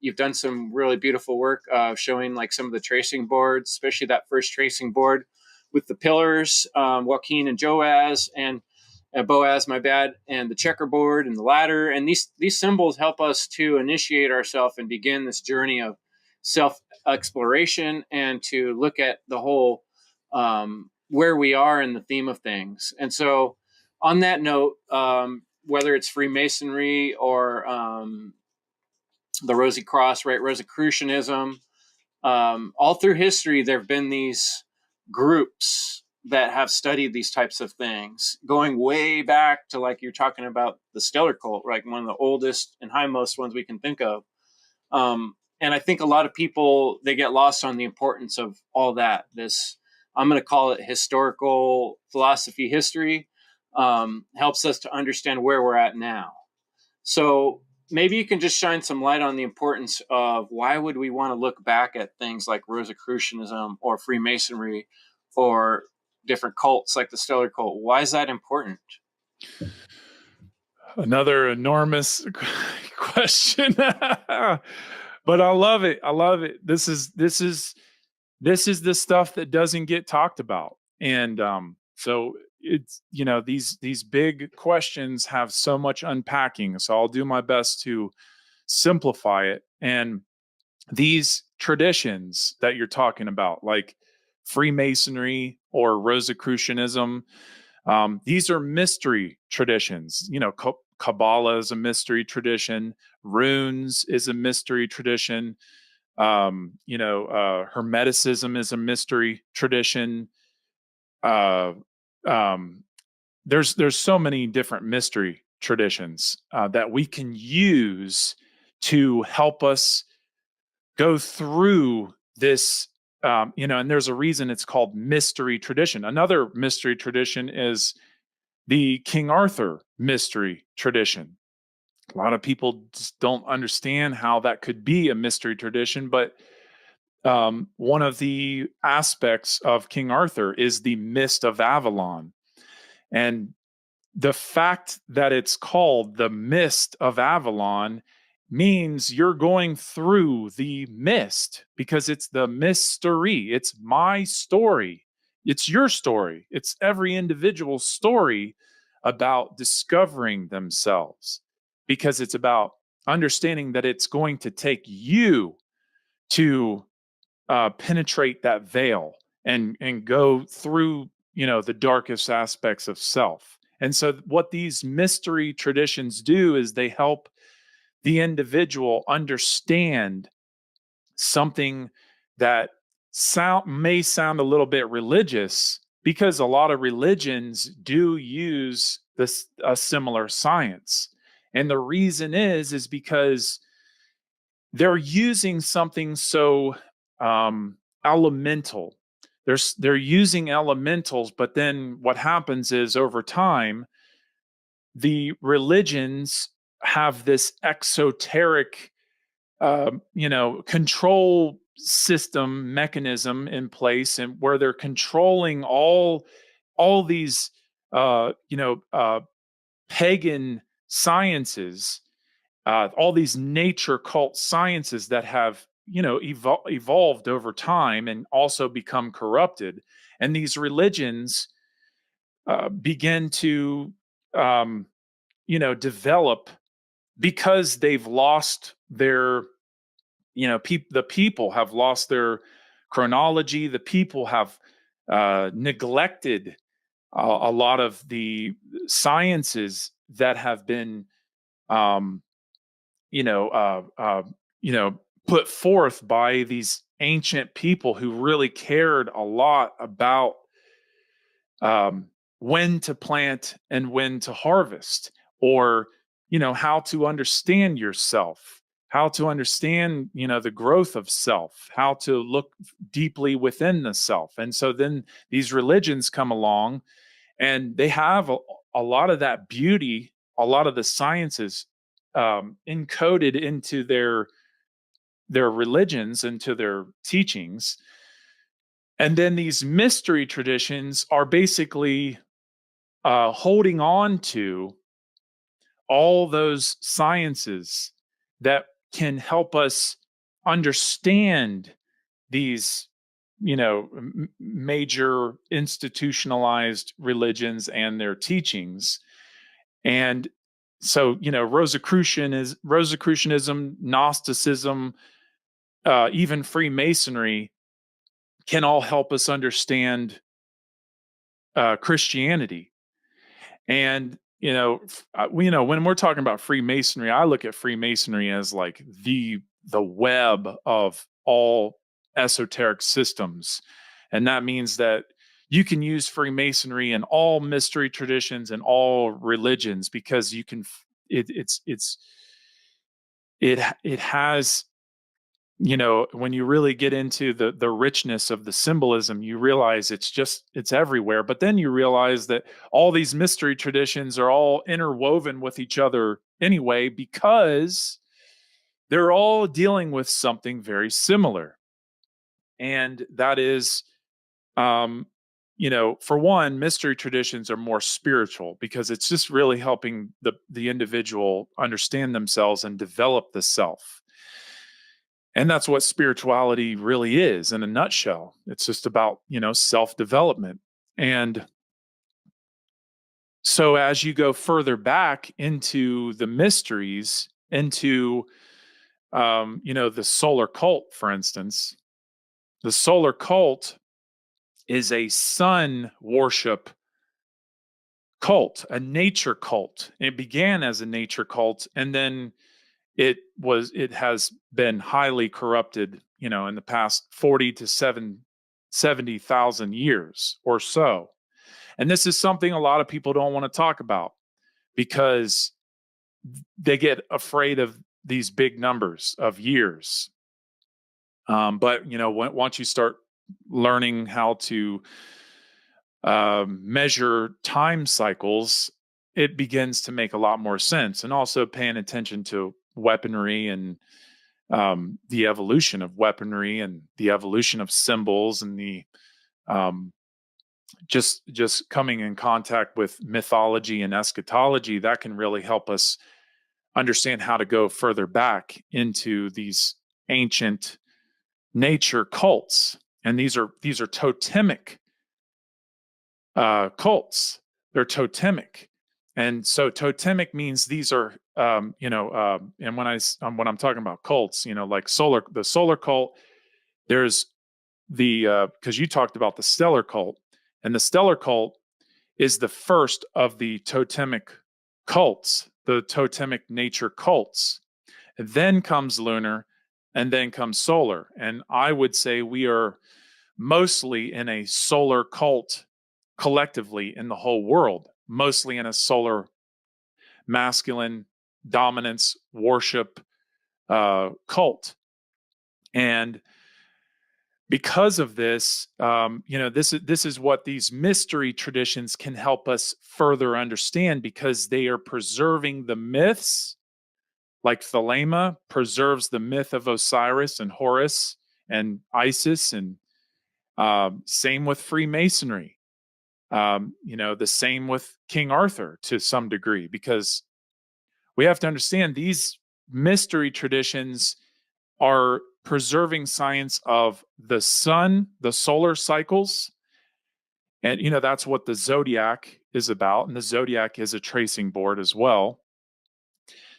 You've done some really beautiful work showing like some of the tracing boards, especially that first tracing board with the pillars, Joaquin and Joaz, and Boaz, my bad, and the checkerboard and the ladder. And these symbols help us to initiate ourselves and begin this journey of self exploration and to look at the whole where we are in the theme of things. And so, on that note, whether it's Freemasonry or the Rosy Cross, right, Rosicrucianism, all through history, there have been these groups that have studied these types of things, going way back to, like you're talking about, the Stellar Cult, right? One of the oldest and highmost ones we can think of. And I think a lot of people, they get lost on the importance of all that. This, I'm going to call it historical philosophy history, helps us to understand where we're at now. So maybe you can just shine some light on the importance of why would we want to look back at things like Rosicrucianism or Freemasonry or different cults like the Stellar Cult. Why is that important? Another enormous question. But I love it. I love it. This is the stuff that doesn't get talked about. And so it's, these big questions have so much unpacking. So I'll do my best to simplify it. And these traditions that you're talking about, like Freemasonry or Rosicrucianism, these are mystery traditions. Kabbalah is a mystery tradition. Runes is a mystery tradition. Hermeticism is a mystery tradition. There's so many different mystery traditions that we can use to help us go through this. And there's a reason it's called mystery tradition. Another mystery tradition is the King Arthur mystery tradition. A lot of people just don't understand how that could be a mystery tradition, but one of the aspects of King Arthur is the Mist of Avalon. And the fact that it's called the Mist of Avalon means you're going through the mist, because it's the mystery. It's my story. It's your story. It's every individual story about discovering themselves, because it's about understanding that it's going to take you to penetrate that veil and go through, the darkest aspects of self. And so what these mystery traditions do is they help the individual understand something that may sound a little bit religious, because a lot of religions do use a similar science. And the reason is because they're using something so elemental. They're using elementals, but then what happens is over time, the religions have this exoteric, control system mechanism in place, and where they're controlling all these, pagan sciences, all these nature cult sciences that have, evolved over time and also become corrupted. And these religions begin to, develop, because they've lost their, the people have lost their chronology. The people have neglected a lot of the sciences that have been, put forth by these ancient people who really cared a lot about when to plant and when to harvest, or how to understand yourself, how to understand, the growth of self, how to look deeply within the self. And so then these religions come along and they have a lot of that beauty, a lot of the sciences encoded into their religions, into their teachings. And then these mystery traditions are basically holding on to all those sciences that can help us understand these, major institutionalized religions and their teachings. And so, Rosicrucianism, Gnosticism, even Freemasonry can all help us understand Christianity. And when we're talking about Freemasonry, I look at Freemasonry as like the web of all esoteric systems, and that means that you can use Freemasonry in all mystery traditions and all religions, because you can. It has, when you really get into the richness of the symbolism, you realize it's everywhere. But then you realize that all these mystery traditions are all interwoven with each other anyway, because they're all dealing with something very similar. And that is, for one, mystery traditions are more spiritual, because it's just really helping the individual understand themselves and develop the self. And that's what spirituality really is in a nutshell. It's just about, self-development. And so as you go further back into the mysteries, into, the solar cult, for instance, the solar cult is a sun worship cult, a nature cult. It began as a nature cult, and then it has been highly corrupted, in the past 40 to 70,000 years or so. And this is something a lot of people don't want to talk about, because they get afraid of these big numbers of years. But once you start learning how to measure time cycles, it begins to make a lot more sense. And also paying attention to weaponry and the evolution of weaponry and the evolution of symbols, and the just coming in contact with mythology and eschatology, that can really help us understand how to go further back into these ancient nature cults. And these are totemic cults. They're totemic. And so totemic means these are, and when I'm talking about cults, like the solar cult, there's because you talked about the stellar cult, and the stellar cult is the first of the totemic cults, the totemic nature cults. And then comes lunar, and then comes solar. And I would say we are mostly in a solar cult collectively in the whole world, mostly in a solar masculine dominance worship cult. And because of this, this is what these mystery traditions can help us further understand, because they are preserving the myths, like Thelema preserves the myth of Osiris and Horus and Isis, and same with Freemasonry. The same with King Arthur to some degree, because we have to understand these mystery traditions are preserving science of the sun, the solar cycles. And, that's what the zodiac is about. And the zodiac is a tracing board as well.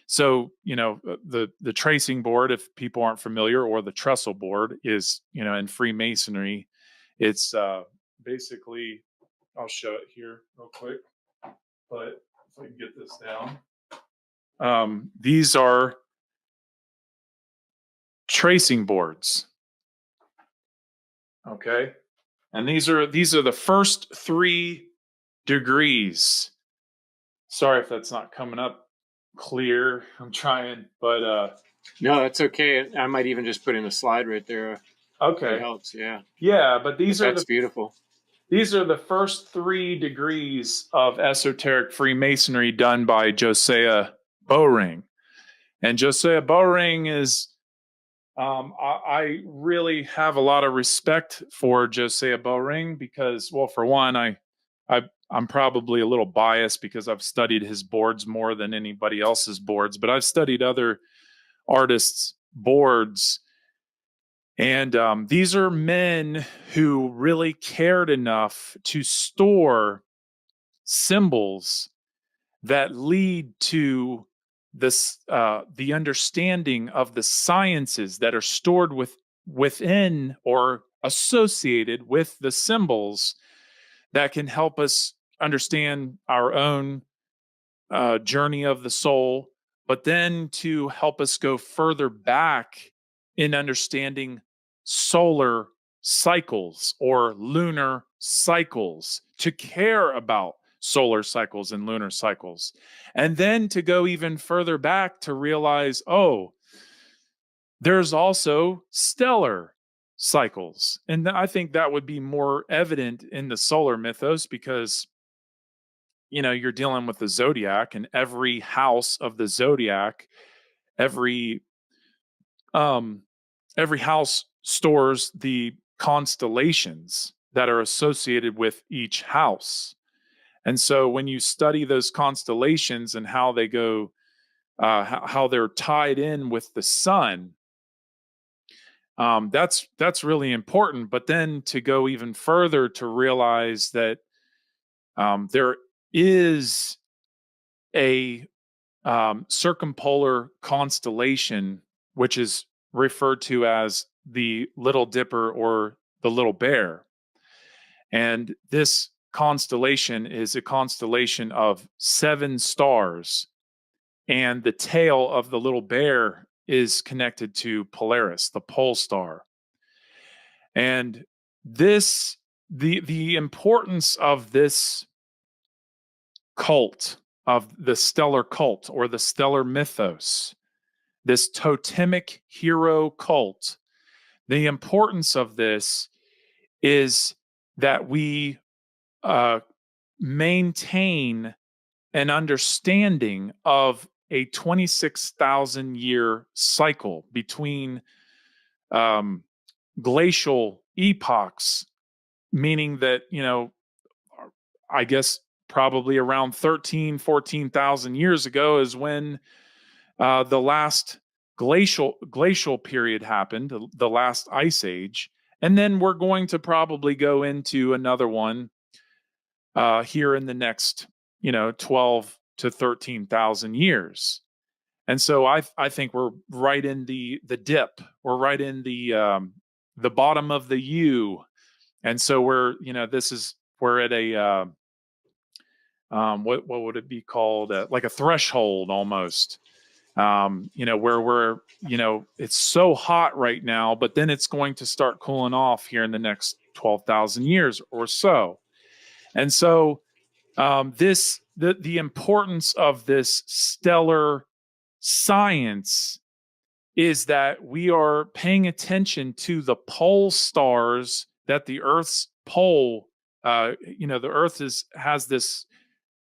So, the tracing board, if people aren't familiar, or the trestle board is, in Freemasonry, it's basically, I'll show it here real quick, but if I can get this down, these are tracing boards. Okay. And these are the first 3 degrees. Sorry if that's not coming up clear. I'm trying, but No, that's okay. I might even just put in a slide right there. It okay. helps. Yeah. Yeah, but That's beautiful. these are the first 3 degrees of esoteric Freemasonry done by Josiah Bowring. And Josiah Bowring is, I really have a lot of respect for Josiah Bowring because, well, for one, I'm probably a little biased because I've studied his boards more than anybody else's boards, but I've studied other artists' boards. And these are men who really cared enough to store symbols that lead to this the understanding of the sciences that are stored within or associated with the symbols that can help us understand our own journey of the soul, but then to help us go further back in understanding solar cycles or lunar cycles, to care about solar cycles and lunar cycles. And then to go even further back to realize, oh, there's also stellar cycles. And I think that would be more evident in the solar mythos because you're dealing with the zodiac, and every house of the zodiac, every um every house stores the constellations that are associated with each house. And so when you study those constellations and how they go how they're tied in with the sun, that's really important. But then to go even further to realize that there is a circumpolar constellation, which is referred to as the Little Dipper or the Little Bear. And this constellation is a constellation of 7 stars. And the tail of the Little Bear is connected to Polaris, the pole star. And the importance of this cult, of the stellar cult or the stellar mythos, this totemic hero cult, the importance of this is that we maintain an understanding of a 26,000 year cycle between glacial epochs, meaning that, I guess probably around 14,000 years ago is when the last glacial period happened, the last ice age. And then we're going to probably go into another one here in the next, 12 to 13,000 years. And so I think we're right in the dip. We're right in the bottom of the U. And so we're at a what would it be called? Like a threshold almost. Where we're, it's so hot right now, but then it's going to start cooling off here in the next 12,000 years or so. And so the importance of this stellar science is that we are paying attention to the pole stars that the Earth's pole, the Earth has this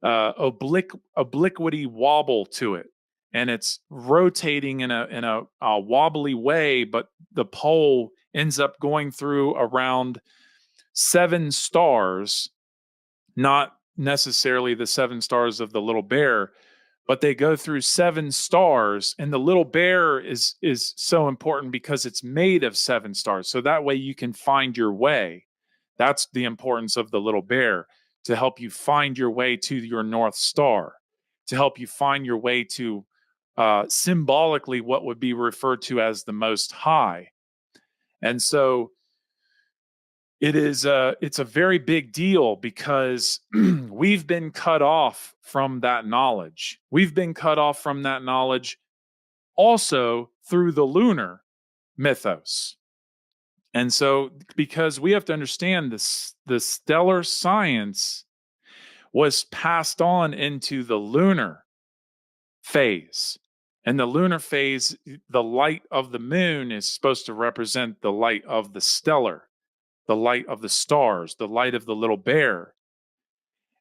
obliquity wobble to it, and it's rotating in a wobbly way, but the pole ends up going through around 7 stars, not necessarily the 7 stars of the Little Bear, but they go through 7 stars. And the Little Bear is so important because it's made of 7 stars, so that way you can find your way. That's the importance of the Little Bear, to help you find your way to your North Star, to help you find your way to symbolically what would be referred to as the Most High. And so it's a very big deal because we've been cut off from that knowledge. We've been cut off from that knowledge also through the lunar mythos. And so, because we have to understand this, the stellar science was passed on into the lunar phase. And the lunar phase, the light of the moon is supposed to represent the light of the stellar, the light of the stars, the light of the little bear.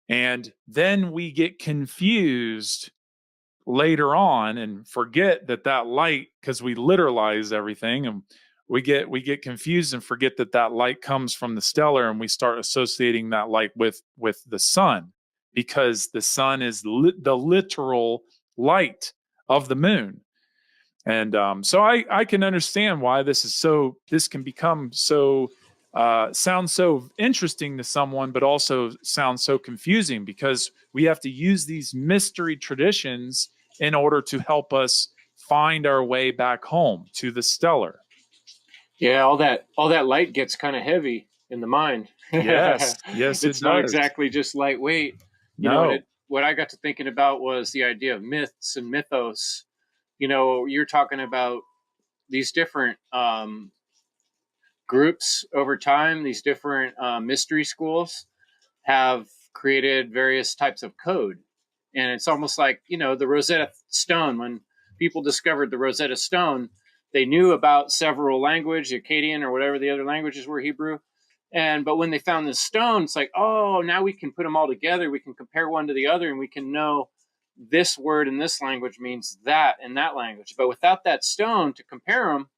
And then we get confused later on and forget that light, because we literalize everything, and we get confused and forget that light comes from the stellar, and we start associating that light with the sun, because the sun is the literal light of the moon. And so I can understand why this can become so sounds so interesting to someone, but also sounds so confusing, because we have to use these mystery traditions in order to help us find our way back home to the stellar. Yeah, all that light gets kind of heavy in the mind. Yes, It's not exactly just lightweight. You know, No, what I got to thinking about was the idea of myths and mythos. You know, you're talking about these different groups over time, these different mystery schools have created various types of code. And it's almost like, you know, the Rosetta Stone. When people discovered the Rosetta Stone, they knew about several languages, Akkadian or whatever the other languages were, Hebrew. But when they found this stone, it's like, oh, now we can put them all together. We can compare one to the other, and we can know this word in this language means that in that language. But without that stone to compare them,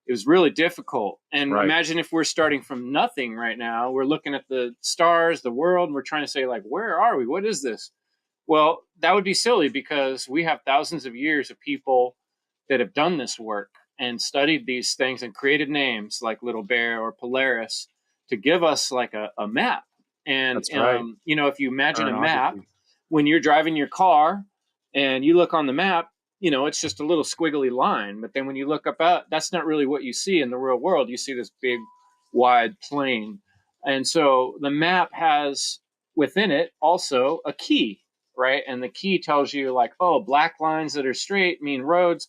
it was really difficult. And right. imagine if we're starting from nothing right now. We're looking at the stars, the world, and we're trying to say, like, where are we? What is this? Well, that would be silly, because we have thousands of years of people that have done this work and studied these things and created names like Little Bear or Polaris to give us like a map. And, That's right. you know, if you imagine a map, Chronography. when you're driving your car and you look on the map, you know, it's just a little squiggly line. But then when you look up out, that's not really what you see in the real world. You see this big, wide plain. And so the map has within it also a key, right? And the key tells you, like, oh, black lines that are straight mean roads,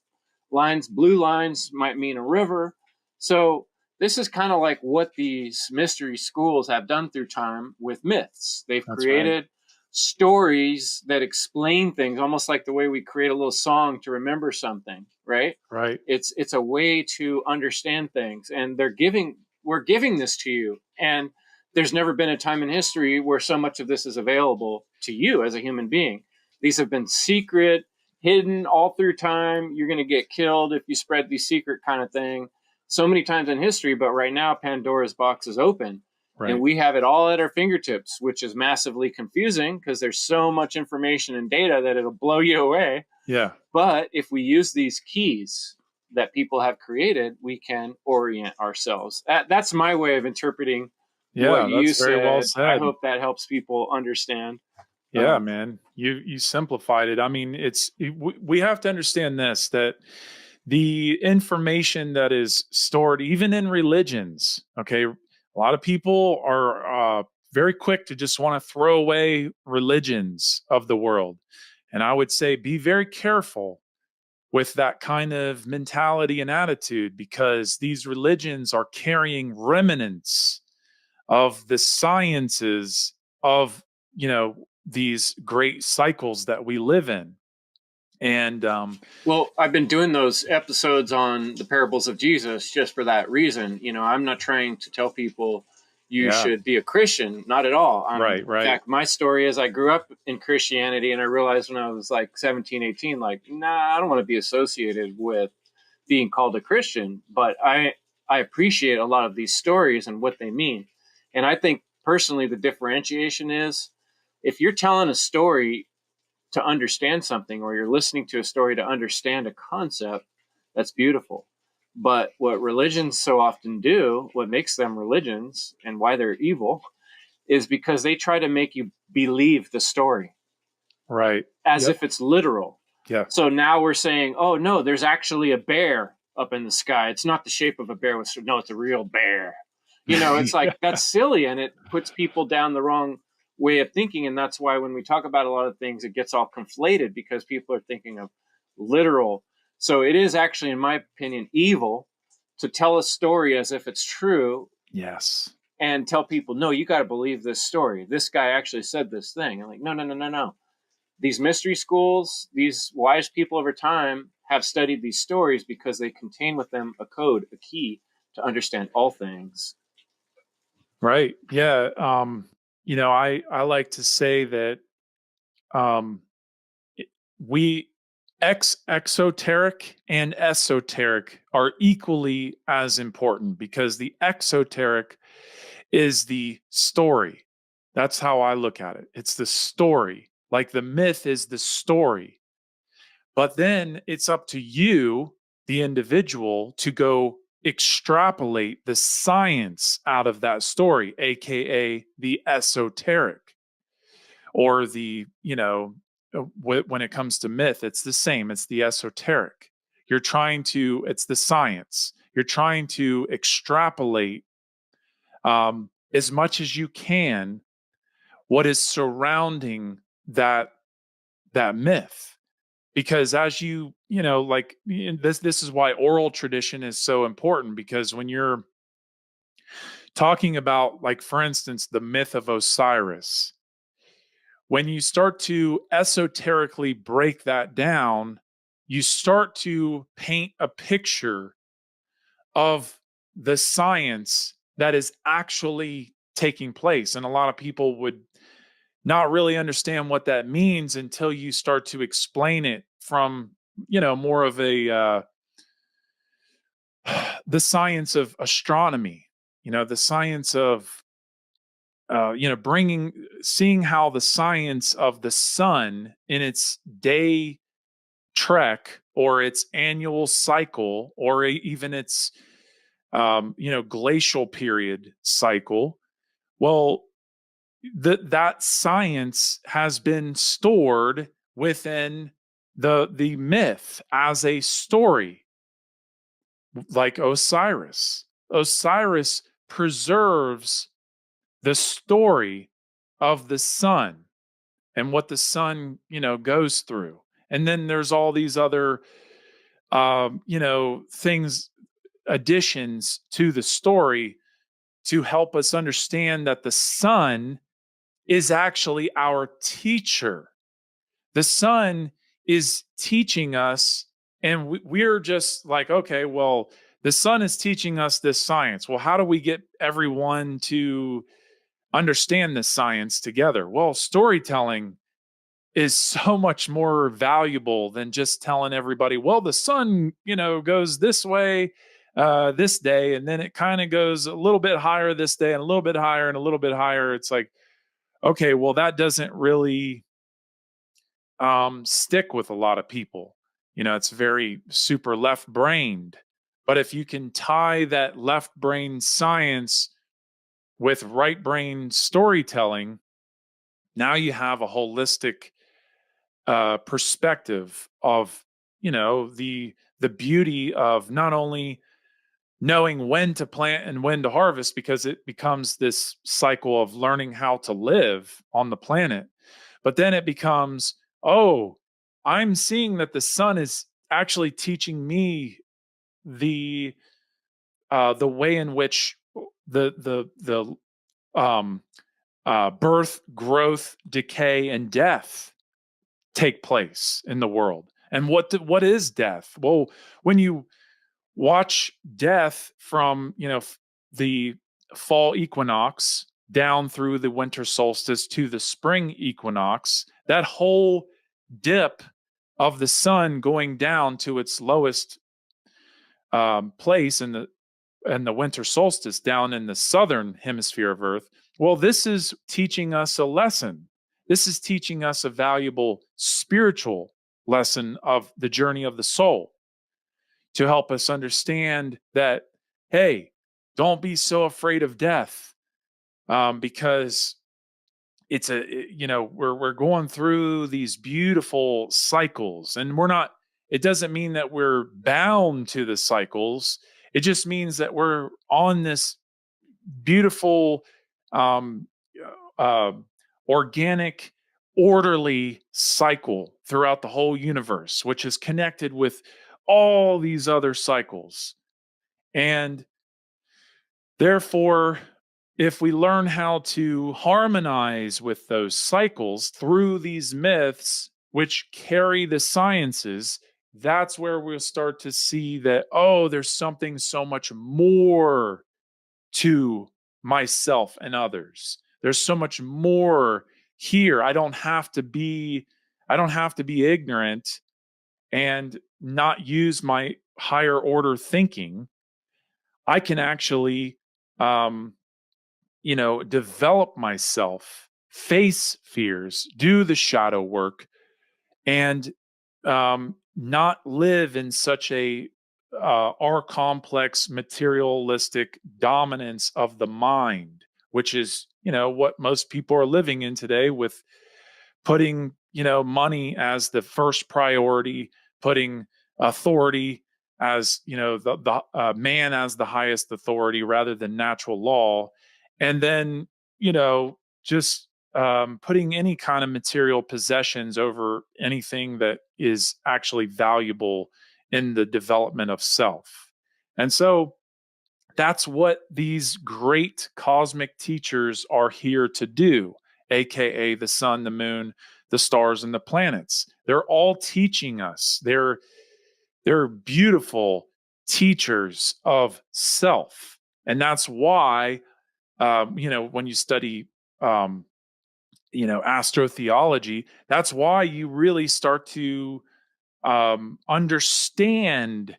blue lines might mean a river. So this is kind of like what these mystery schools have done through time with myths. They've That's created right. stories that explain things, almost like the way we create a little song to remember something, right? Right. It's a way to understand things, and we're giving this to you. And there's never been a time in history where so much of this is available to you as a human being. These have been secret, hidden all through time. You're going to get killed if you spread these secret kind of thing so many times in history. But right now, Pandora's box is open. Right. And we have it all at our fingertips, which is massively confusing because there's so much information and data that it'll blow you away. Yeah. But if we use these keys that people have created, we can orient ourselves. That's my way of interpreting what you that's said. very well said. I hope that helps people understand. Yeah, man, you simplified it. I mean, we have to understand this, that the information that is stored even in religions, okay, a lot of people are very quick to just want to throw away religions of the world. And I would say be very careful with that kind of mentality and attitude, because these religions are carrying remnants of the sciences of, you know, these great cycles that we live in. And well, I've been doing those episodes on the parables of Jesus just for that reason. You know, I'm not trying to tell people you should be a Christian, not at all. Right. In fact, my story is I grew up in Christianity, and I realized when I was like 17, 18, like, nah, I don't want to be associated with being called a Christian. But I appreciate a lot of these stories and what they mean. And I think personally the differentiation is, if you're telling a story to understand something, or you're listening to a story to understand a concept, that's beautiful. But what religions so often do, what makes them religions and why they're evil, is because they try to make you believe the story. Right. As if it's literal. Yeah. So now we're saying, oh, no, there's actually a bear up in the sky. It's not the shape of a bear. No, it's a real bear. You know, it's like, that's silly, and it puts people down the wrong way of thinking. And that's why when we talk about a lot of things, it gets all conflated because people are thinking of literal. So it is actually, in my opinion, evil to tell a story as if it's true. Yes. And tell people, no, you got to believe this story. This guy actually said this thing. I'm like, no. these mystery schools, these wise people over time have studied these stories because they contain with them a code, a key to understand all things. Right. Yeah. I like to say that um, we exoteric and esoteric are equally as important, because the exoteric is the story. That's how I look at it. It's the story. Like the myth is the story. But then it's up to you, the individual, to go extrapolate the science out of that story, AKA the esoteric, or when it comes to myth, it's the same. It's the esoteric. It's the science. You're trying to extrapolate as much as you can what is surrounding that myth, because as this is why oral tradition is so important, because when you're talking about, like, for instance, the myth of Osiris, when you start to esoterically break that down, you start to paint a picture of the science that is actually taking place. And a lot of people would not really understand what that means until you start to explain it from, more of a the science of astronomy, the science of seeing how the science of the sun in its day trek, or its annual cycle, or even its glacial period cycle. Well, that science has been stored within the myth as a story, like Osiris. Osiris preserves the story of the sun and what the sun, goes through. And then there's all these other, things, additions to the story to help us understand that the sun is actually our teacher. The sun is teaching us, and we're just like, okay, well, the sun is teaching us this science. Well, how do we get everyone to understand this science together? Well, storytelling is so much more valuable than just telling everybody, well, the sun, goes this way this day, and then it kind of goes a little bit higher this day, and a little bit higher, and a little bit higher. It's like, okay, well, that doesn't really stick with a lot of people. It's very super left brained. But if you can tie that left brain science with right brain storytelling, now you have a holistic perspective of, the beauty of not only knowing when to plant and when to harvest, because it becomes this cycle of learning how to live on the planet. But then it becomes, oh, I'm seeing that the sun is actually teaching me the way in which the birth, growth, decay, and death take place in the world. And what is death? Well, when you watch death from, the fall equinox down through the winter solstice to the spring equinox, that whole dip of the sun going down to its lowest place in the winter solstice down in the southern hemisphere of Earth. Well, this is teaching us a lesson. This is teaching us a valuable spiritual lesson of the journey of the soul, to help us understand that, hey, don't be so afraid of death, because we're going through these beautiful cycles, and it doesn't mean that we're bound to the cycles. It just means that we're on this beautiful, um, uh, organic, orderly cycle throughout the whole universe, which is connected with all these other cycles. And therefore, if we learn how to harmonize with those cycles through these myths, which carry the sciences, that's where we'll start to see that, oh, there's something so much more to myself and others. There's so much more here. I don't have to be ignorant and not use my higher order thinking. I can actually develop myself, face fears, do the shadow work, and not live in such a our complex materialistic dominance of the mind, which is, what most people are living in today, with putting, money as the first priority, putting authority as, the man as the highest authority rather than natural law. And then, just putting any kind of material possessions over anything that is actually valuable in the development of self. And so that's what these great cosmic teachers are here to do, aka the sun, the moon, the stars, and the planets. They're all teaching us. They're beautiful teachers of self. And that's why, when you study, astrotheology, that's why you really start to understand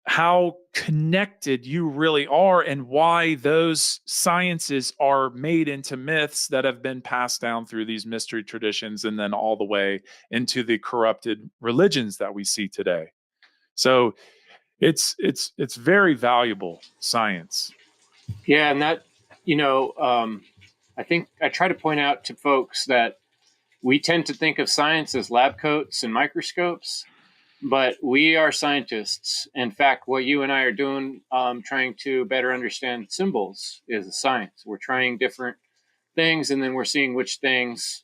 how connected you really are, and why those sciences are made into myths that have been passed down through these mystery traditions and then all the way into the corrupted religions that we see today. So it's very valuable science. Yeah, and that, I think I try to point out to folks that we tend to think of science as lab coats and microscopes, but we are scientists. In fact, what you and I are doing, trying to better understand symbols, is a science. We're trying different things, and then we're seeing which things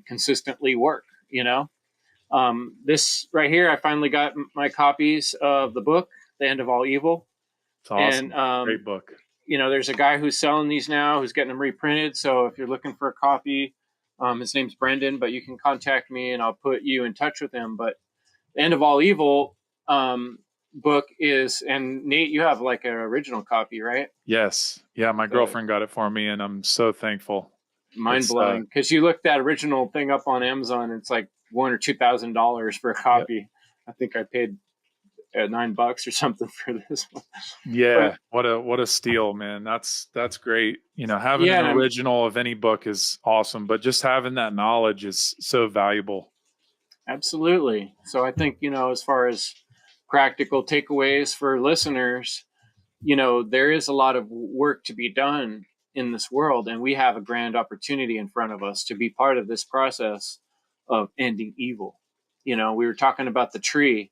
consistently work. This right here, I finally got my copies of the book, The End of All Evil. It's awesome. And great book. There's a guy who's selling these now, who's getting them reprinted. So if you're looking for a copy, his name's Brendan, but you can contact me and I'll put you in touch with him. But The End of All Evil book is, and Nate, you have like an original copy, right? Yes. Yeah, my girlfriend got it for me, and I'm so thankful. Mind blowing, because you look that original thing up on Amazon, it's like $1,000 or $2,000 for a copy. Yep. I think I paid $9 or something for this one. Yeah, but what a steal, man. That's great. Having an original of any book is awesome, but just having that knowledge is so valuable. Absolutely. So I think, as far as practical takeaways for listeners, there is a lot of work to be done in this world, and we have a grand opportunity in front of us to be part of this process of ending evil. We were talking about the tree.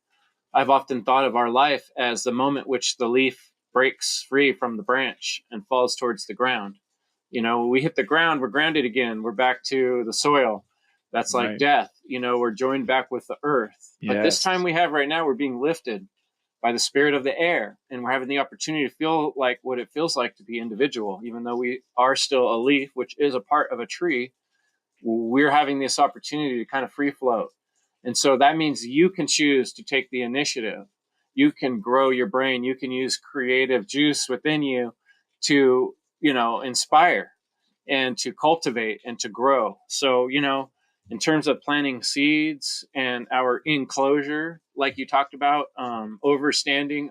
I've often thought of our life as the moment which the leaf breaks free from the branch and falls towards the ground. When we hit the ground, we're grounded again. We're back to the soil. That's like right. Death. We're joined back with the earth. Yes. But this time we have right now, we're being lifted by the spirit of the air, and we're having the opportunity to feel like what it feels like to be individual. Even though we are still a leaf, which is a part of a tree, we're having this opportunity to kind of free float. And so that means you can choose to take the initiative. You can grow your brain. You can use creative juice within you to, inspire and to cultivate and to grow. So, in terms of planting seeds and our enclosure, like you talked about, understanding,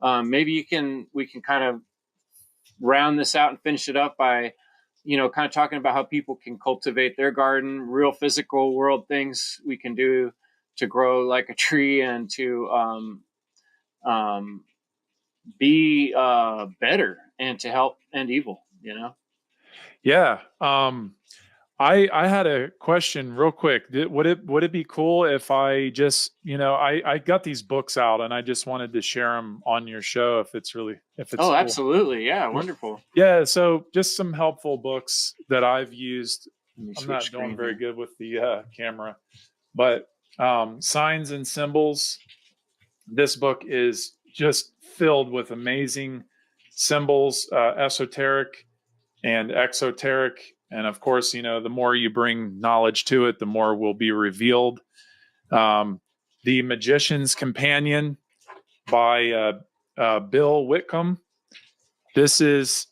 maybe we can kind of round this out and finish it up by, kind of talking about how people can cultivate their garden, real physical world things we can do to grow like a tree and to be better and to help end evil, Yeah. I had a question real quick. Would it be cool if I just, I got these books out and I just wanted to share them on your show if it's cool. Absolutely. Yeah. Wonderful. Yeah. So just some helpful books that I've used. I'm not doing very good with the camera, but Signs and Symbols. This book is just filled with amazing symbols, esoteric and exoteric. And of course, the more you bring knowledge to it, the more will be revealed. The Magician's Companion by Bill Whitcomb. This is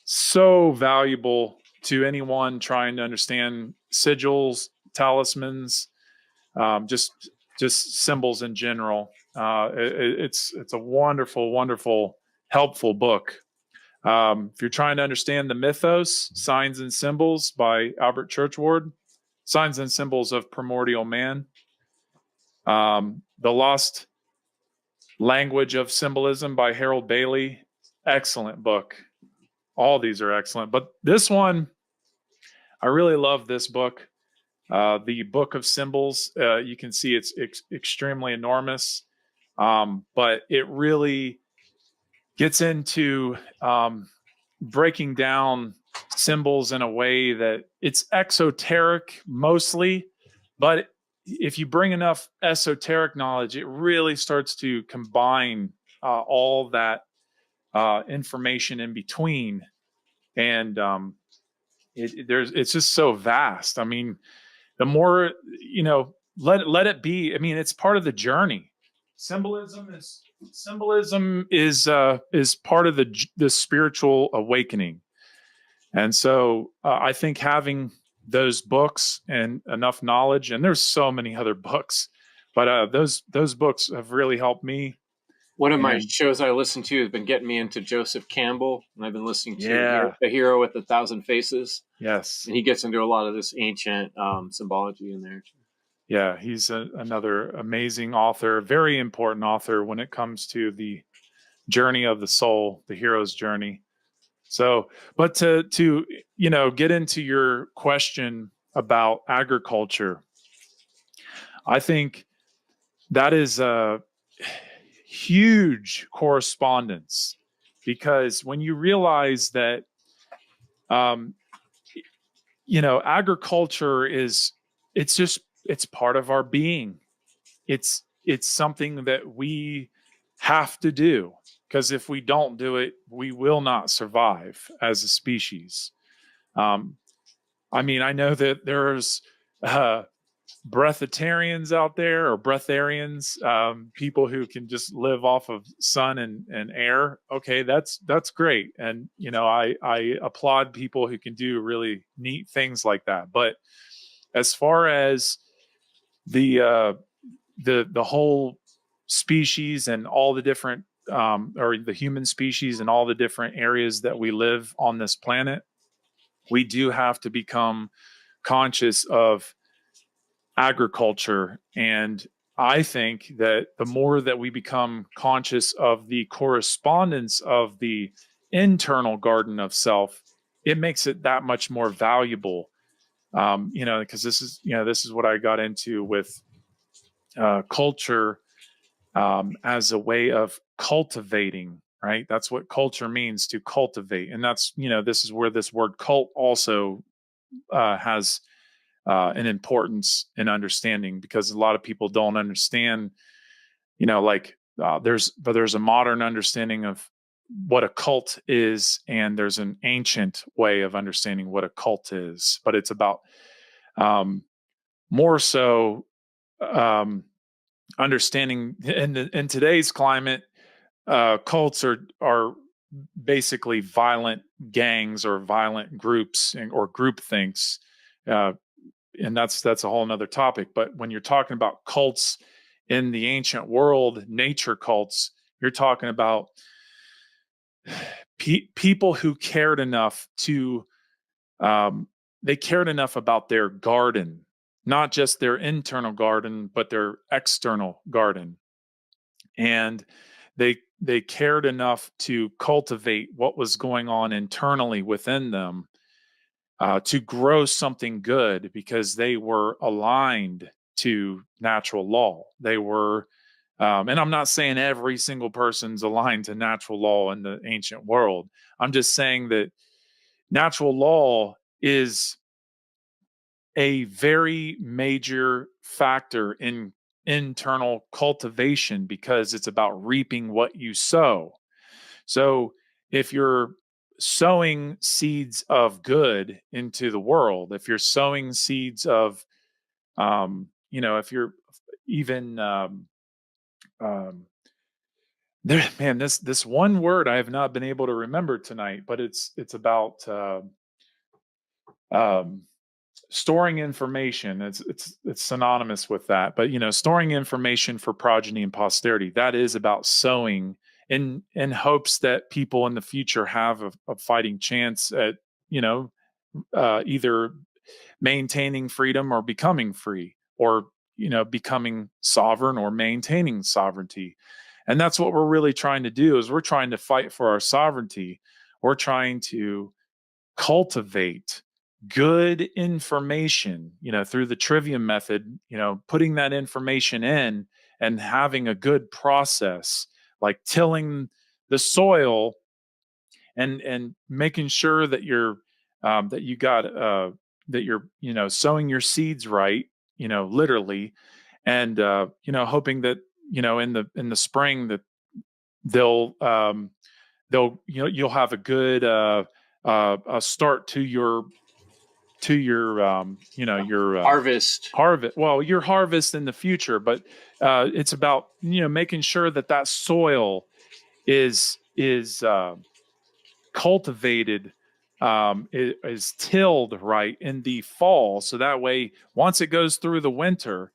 so valuable to anyone trying to understand sigils, talismans, just symbols in general. It's a wonderful, wonderful, helpful book. If you're trying to understand the mythos, Signs and Symbols by Albert Churchward, Signs and Symbols of Primordial Man, The Lost Language of Symbolism by Harold Bailey, excellent book. All these are excellent, but this one, I really love this book. The Book of Symbols, you can see it's extremely enormous, but it really gets into breaking down symbols in a way that it's exoteric mostly, but if you bring enough esoteric knowledge, it really starts to combine all that information in between, and it's just so vast. I mean, the more let it be. I mean, it's part of the journey. Symbolism is part of the spiritual awakening, and so I think having those books and enough knowledge, and there's so many other books, but those books have really helped me. One of my shows I listen to has been getting me into Joseph Campbell, and I've been listening to The Hero with 1,000 Faces. Yes, and he gets into a lot of this ancient symbology in there. Yeah, he's another amazing author, very important author when it comes to the journey of the soul, the hero's journey. So, but to get into your question about agriculture, I think that is a huge correspondence, because when you realize that, agriculture it's part of our being. It's something that we have to do, because if we don't do it, we will not survive as a species. I mean, I know that there's breatharians out there, or breatharians, people who can just live off of sun and air. Okay, that's great, and I applaud people who can do really neat things like that. But as far as the whole species and all the different or the human species and all the different areas that we live on this planet, we do have to become conscious of agriculture. And I think that the more that we become conscious of the correspondence of the internal garden of self, it makes it that much more valuable. Because this is what I got into with culture as a way of cultivating, right? That's what culture means, to cultivate. And that's, this is where this word cult also has an importance in understanding, because a lot of people don't understand, there's a modern understanding of what a cult is, and there's an ancient way of understanding what a cult is, but it's about more so understanding in today's climate, cults are basically violent gangs or violent groups or groupthinks, and that's a whole nother topic. But when you're talking about cults in the ancient world, nature cults, you're talking about people who cared enough to they cared enough about their garden, not just their internal garden, but their external garden. And they cared enough to cultivate what was going on internally within them, to grow something good, because they were aligned to natural law. They were, and I'm not saying every single person's aligned to natural law in the ancient world. I'm just saying that natural law is a very major factor in internal cultivation, because it's about reaping what you sow. So if you're sowing seeds of good into the world, if you're sowing seeds of, if you're even, there, man, this one word I have not been able to remember tonight, but it's about um, storing information. It's synonymous with that, but storing information for progeny and posterity. That is about sowing in hopes that people in the future have a fighting chance at either maintaining freedom or becoming free, or becoming sovereign or maintaining sovereignty. And that's what we're really trying to do, is we're trying to fight for our sovereignty. We're trying to cultivate good information, through the trivium method, putting that information in and having a good process, like tilling the soil and making sure that you're that you got that you're sowing your seeds right, literally, and hoping that in the spring that they'll you'll have a good a start to your your Harvest. harvest. Well, your harvest in the future, but it's about making sure that soil is cultivated, is tilled right in the fall, so that way once it goes through the winter,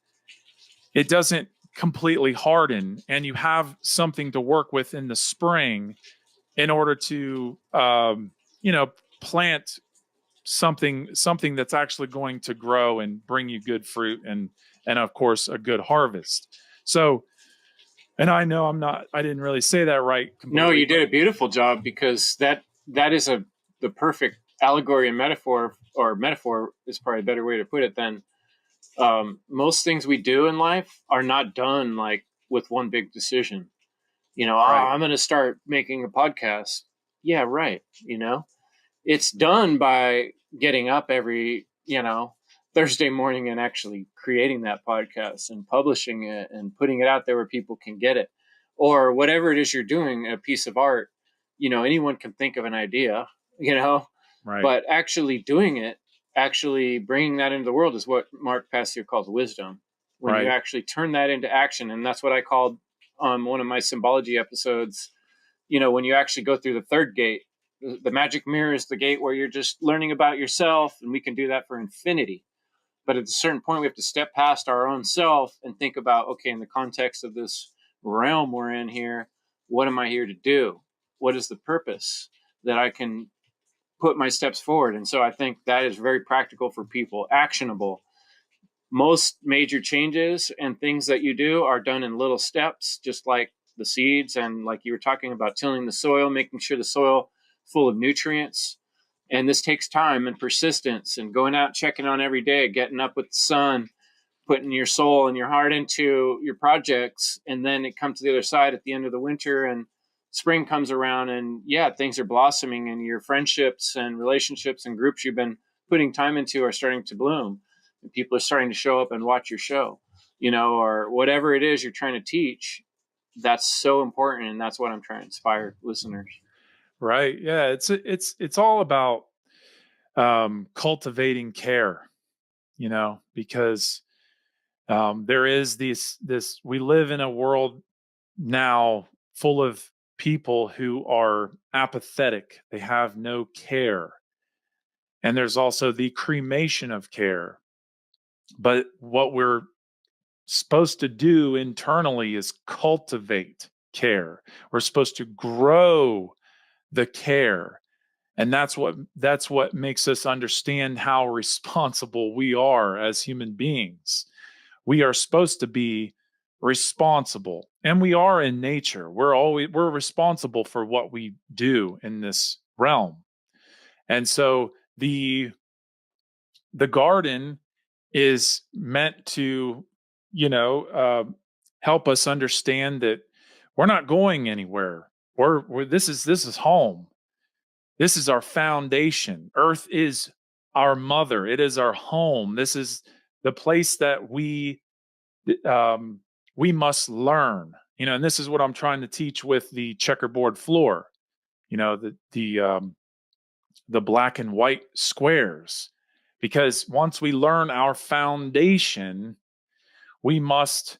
it doesn't completely harden, and you have something to work with in the spring in order to plant something that's actually going to grow and bring you good fruit, and of course a good harvest. So, and I know I didn't really say that right completely. No, you did a beautiful job, because that is the perfect allegory and metaphor, or metaphor is probably a better way to put it than most things we do in life are not done like with one big decision. Right. I'm going to start making a podcast. Yeah, right. It's done by getting up every, Thursday morning and actually creating that podcast and publishing it and putting it out there where people can get it, or whatever it is you're doing, a piece of art. Anyone can think of an idea, Right. but actually doing it, actually bringing that into the world is what Mark Passio calls wisdom. When Right. you actually turn that into action. And that's what I called one of my symbology episodes, when you actually go through the third gate. The magic mirror is the gate where you're just learning about yourself, and we can do that for infinity. But at a certain point, we have to step past our own self and think about, okay, in the context of this realm we're in here, what am I here to do? What is the purpose that I can put my steps forward? And so I think that is very practical for people, actionable. Most major changes and things that you do are done in little steps, just like the seeds, and like you were talking about, tilling the soil, making sure the soil full of nutrients. And this takes time and persistence, and going out, checking on every day, getting up with the sun, putting your soul and your heart into your projects. And then it comes to the other side at the end of the winter, and spring comes around, and things are blossoming, and your friendships and relationships and groups you've been putting time into are starting to bloom. And people are starting to show up and watch your show, or whatever it is you're trying to teach. That's so important. And that's what I'm trying to inspire listeners. Right. Yeah. It's all about cultivating care, because there is this, we live in a world now full of people who are apathetic. They have no care. And there's also the cremation of care. But what we're supposed to do internally is cultivate care. We're supposed to grow the care. And that's what makes us understand how responsible we are as human beings. We are supposed to be responsible, and we are in nature. We're responsible for what we do in this realm. And so the garden is meant to, help us understand that we're not going anywhere. This is home. This is our foundation. Earth is our mother. It is our home. This is the place that we must learn. And this is what I'm trying to teach with the checkerboard floor. the black and white squares, because once we learn our foundation, we must,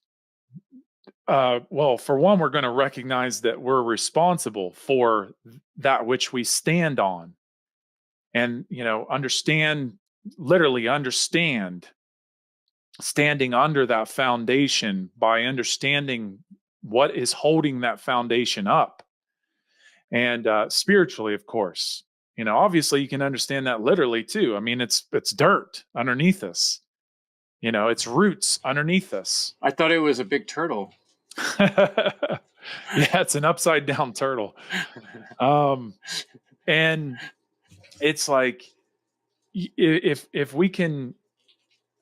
well, for one, we're going to recognize that we're responsible for that which we stand on, and, literally understand standing under that foundation by understanding what is holding that foundation up. And spiritually, of course, obviously you can understand that literally too. I mean, it's dirt underneath us. It's roots underneath us. I thought it was a big turtle. Yeah, it's an upside down turtle. And it's like, if we can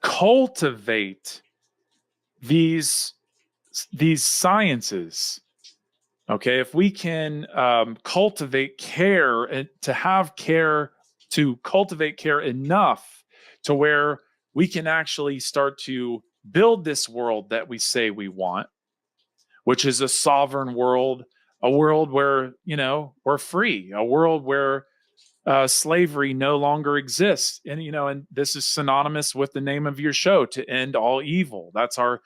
cultivate these sciences, okay, if we can cultivate care, and to cultivate care enough to where we can actually start to build this world that we say we want, which is a sovereign world, a world where, we're free, a world where slavery no longer exists. And, and this is synonymous with the name of your show, to end all evil. That's our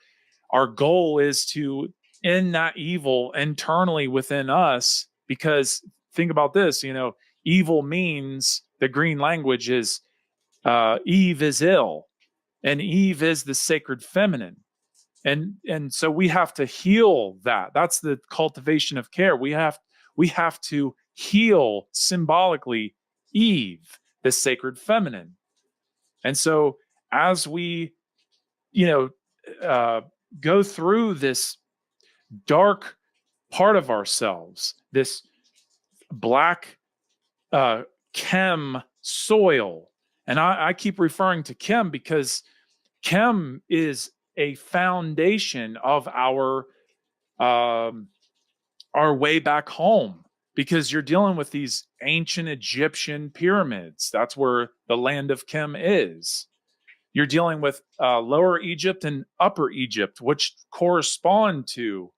goal, is to end that evil internally within us. Because think about this, evil means, the green language is, Eve is ill, and Eve is the sacred feminine. And so we have to heal that. That's the cultivation of care. We have to heal symbolically Eve, the sacred feminine. And so as we, go through this dark part of ourselves, this black chem soil, and I keep referring to chem because chem is a foundation of our way back home, because you're dealing with these ancient Egyptian pyramids. That's where the land of Chem is. You're dealing with Lower Egypt and Upper Egypt, which correspond to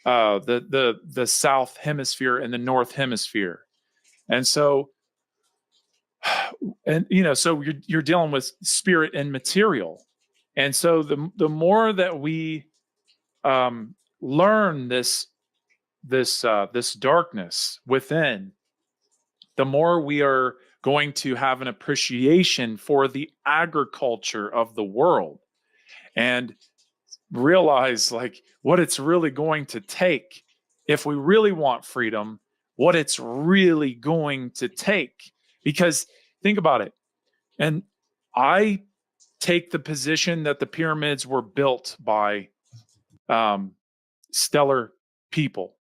the South Hemisphere and the North Hemisphere. And so, so you're dealing with spirit and material. And so the more that we learn this darkness within, the more we are going to have an appreciation for the agriculture of the world, and realize like what it's really going to take if we really want freedom, what it's really going to take. Because think about it. And I take the position that the pyramids were built by stellar people.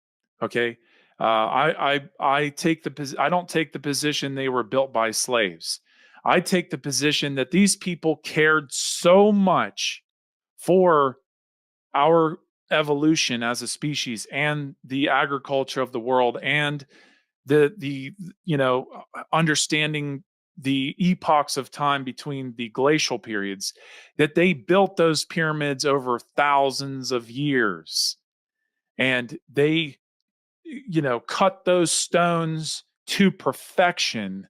Okay. I don't take the position they were built by slaves. I take the position that these people cared so much for our evolution as a species and the agriculture of the world, and the understanding the epochs of time between the glacial periods, that they built those pyramids over thousands of years. And they, cut those stones to perfection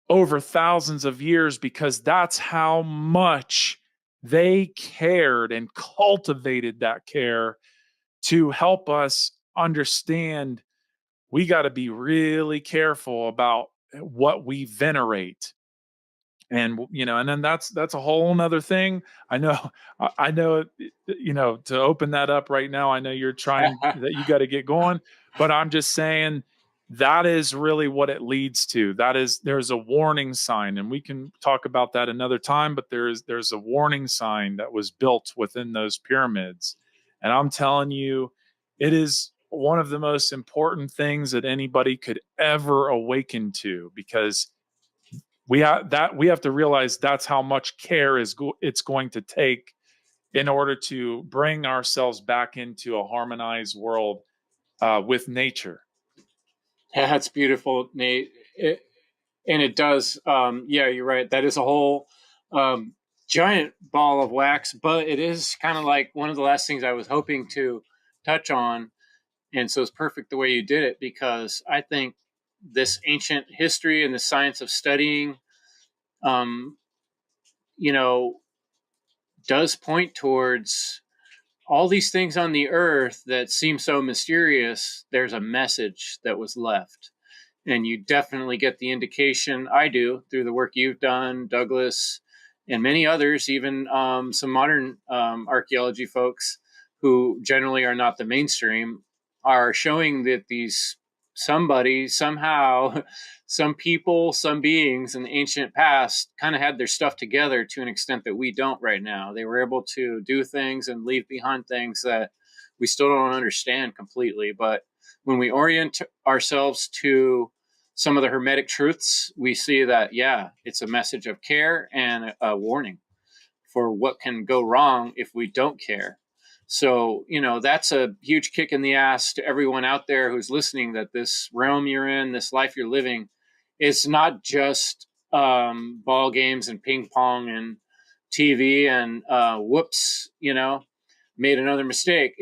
over thousands of years, because that's how much they cared and cultivated that care to help us understand we got to be really careful about what we venerate. And and then that's a whole nother thing. I know to open that up right now, I know you're trying that you got to get going, but I'm just saying that is really what it leads to. There's a warning sign, and we can talk about that another time, but there's a warning sign that was built within those pyramids. And I'm telling you, it is one of the most important things that anybody could ever awaken to, because we have to realize that's how much care it's going to take in order to bring ourselves back into a harmonized world with nature. Yeah, that's beautiful, Nate. And it does. Yeah, you're right. That is a whole giant ball of wax, but it is kind of like one of the last things I was hoping to touch on. And so it's perfect the way you did it, because I think this ancient history and the science of studying, um, you know, does point towards all these things on the earth that seem so mysterious. There's a message that was left. And you definitely get the indication, I do, through the work you've done, Douglas, and many others, even some modern archaeology folks who generally are not the mainstream, are showing that these somebody, somehow, some people, some beings in the ancient past kind of had their stuff together to an extent that we don't right now. They were able to do things and leave behind things that we still don't understand completely. But when we orient ourselves to some of the Hermetic truths, we see that, yeah, it's a message of care and a warning for what can go wrong if we don't care. So, that's a huge kick in the ass to everyone out there who's listening, that this realm you're in, this life you're living, it's not just ball games and ping pong and TV and whoops, made another mistake.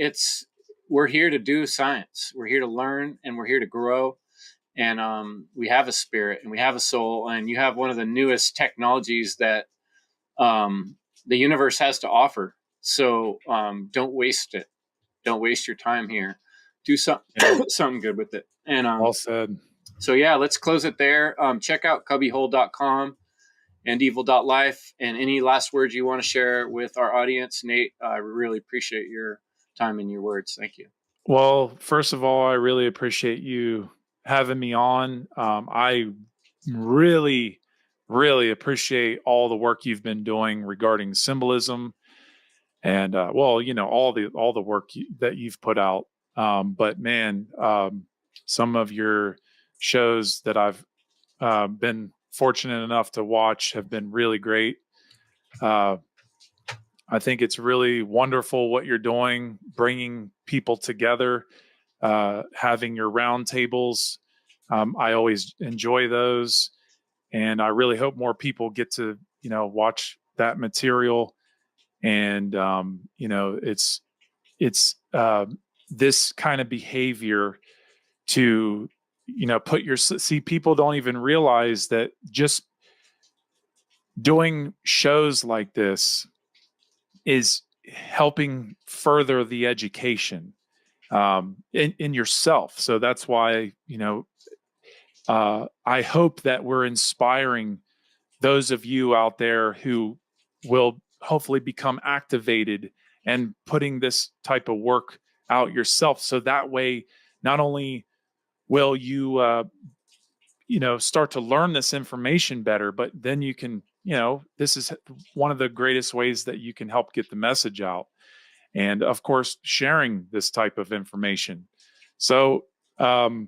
We're here to do science. We're here to learn, and we're here to grow. And we have a spirit and we have a soul, and you have one of the newest technologies that the universe has to offer. So don't waste it. Don't waste your time here. Do something good with it. And Well said. so, yeah, let's close it there. Check out cubbyhole.com and evil.life. And any last words you want to share with our audience, Nate, I really appreciate your time and your words. Thank you. Well, first of all, I really appreciate you having me on. I really, really appreciate all the work you've been doing regarding symbolism, and all the work that you've put out. But man, some of your shows that I've been fortunate enough to watch have been really great. I think it's really wonderful what you're doing, bringing people together, having your round tables. I always enjoy those, and I really hope more people get to, watch that material. And it's this kind of behavior to, see, people don't even realize that just doing shows like this is helping further the education in yourself. So that's why, I hope that we're inspiring those of you out there who will hopefully become activated and putting this type of work out yourself. So that way, not only will you, start to learn this information better, but then you can, this is one of the greatest ways that you can help get the message out. And of course, sharing this type of information. So I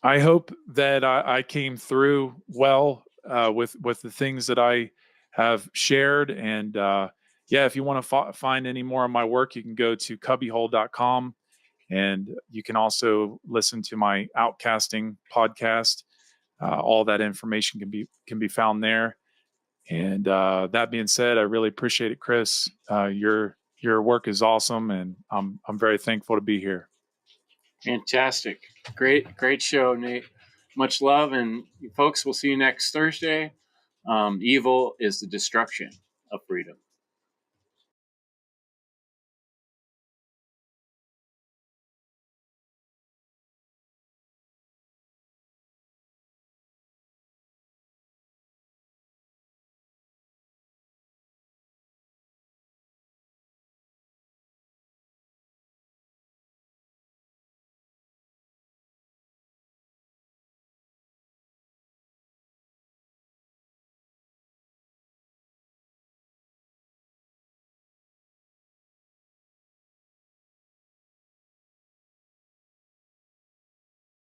hope that I came through well with the things that I have shared. And if you want to find any more of my work, you can go to cubbyhole.com, and you can also listen to my Outcasting podcast. All that information can be found there. And that being said, I really appreciate it, Chris. Your work is awesome, and I'm very thankful to be here. Fantastic. Great show, Nate. Much love. And folks, we'll see you next Thursday. Evil is the destruction of freedom.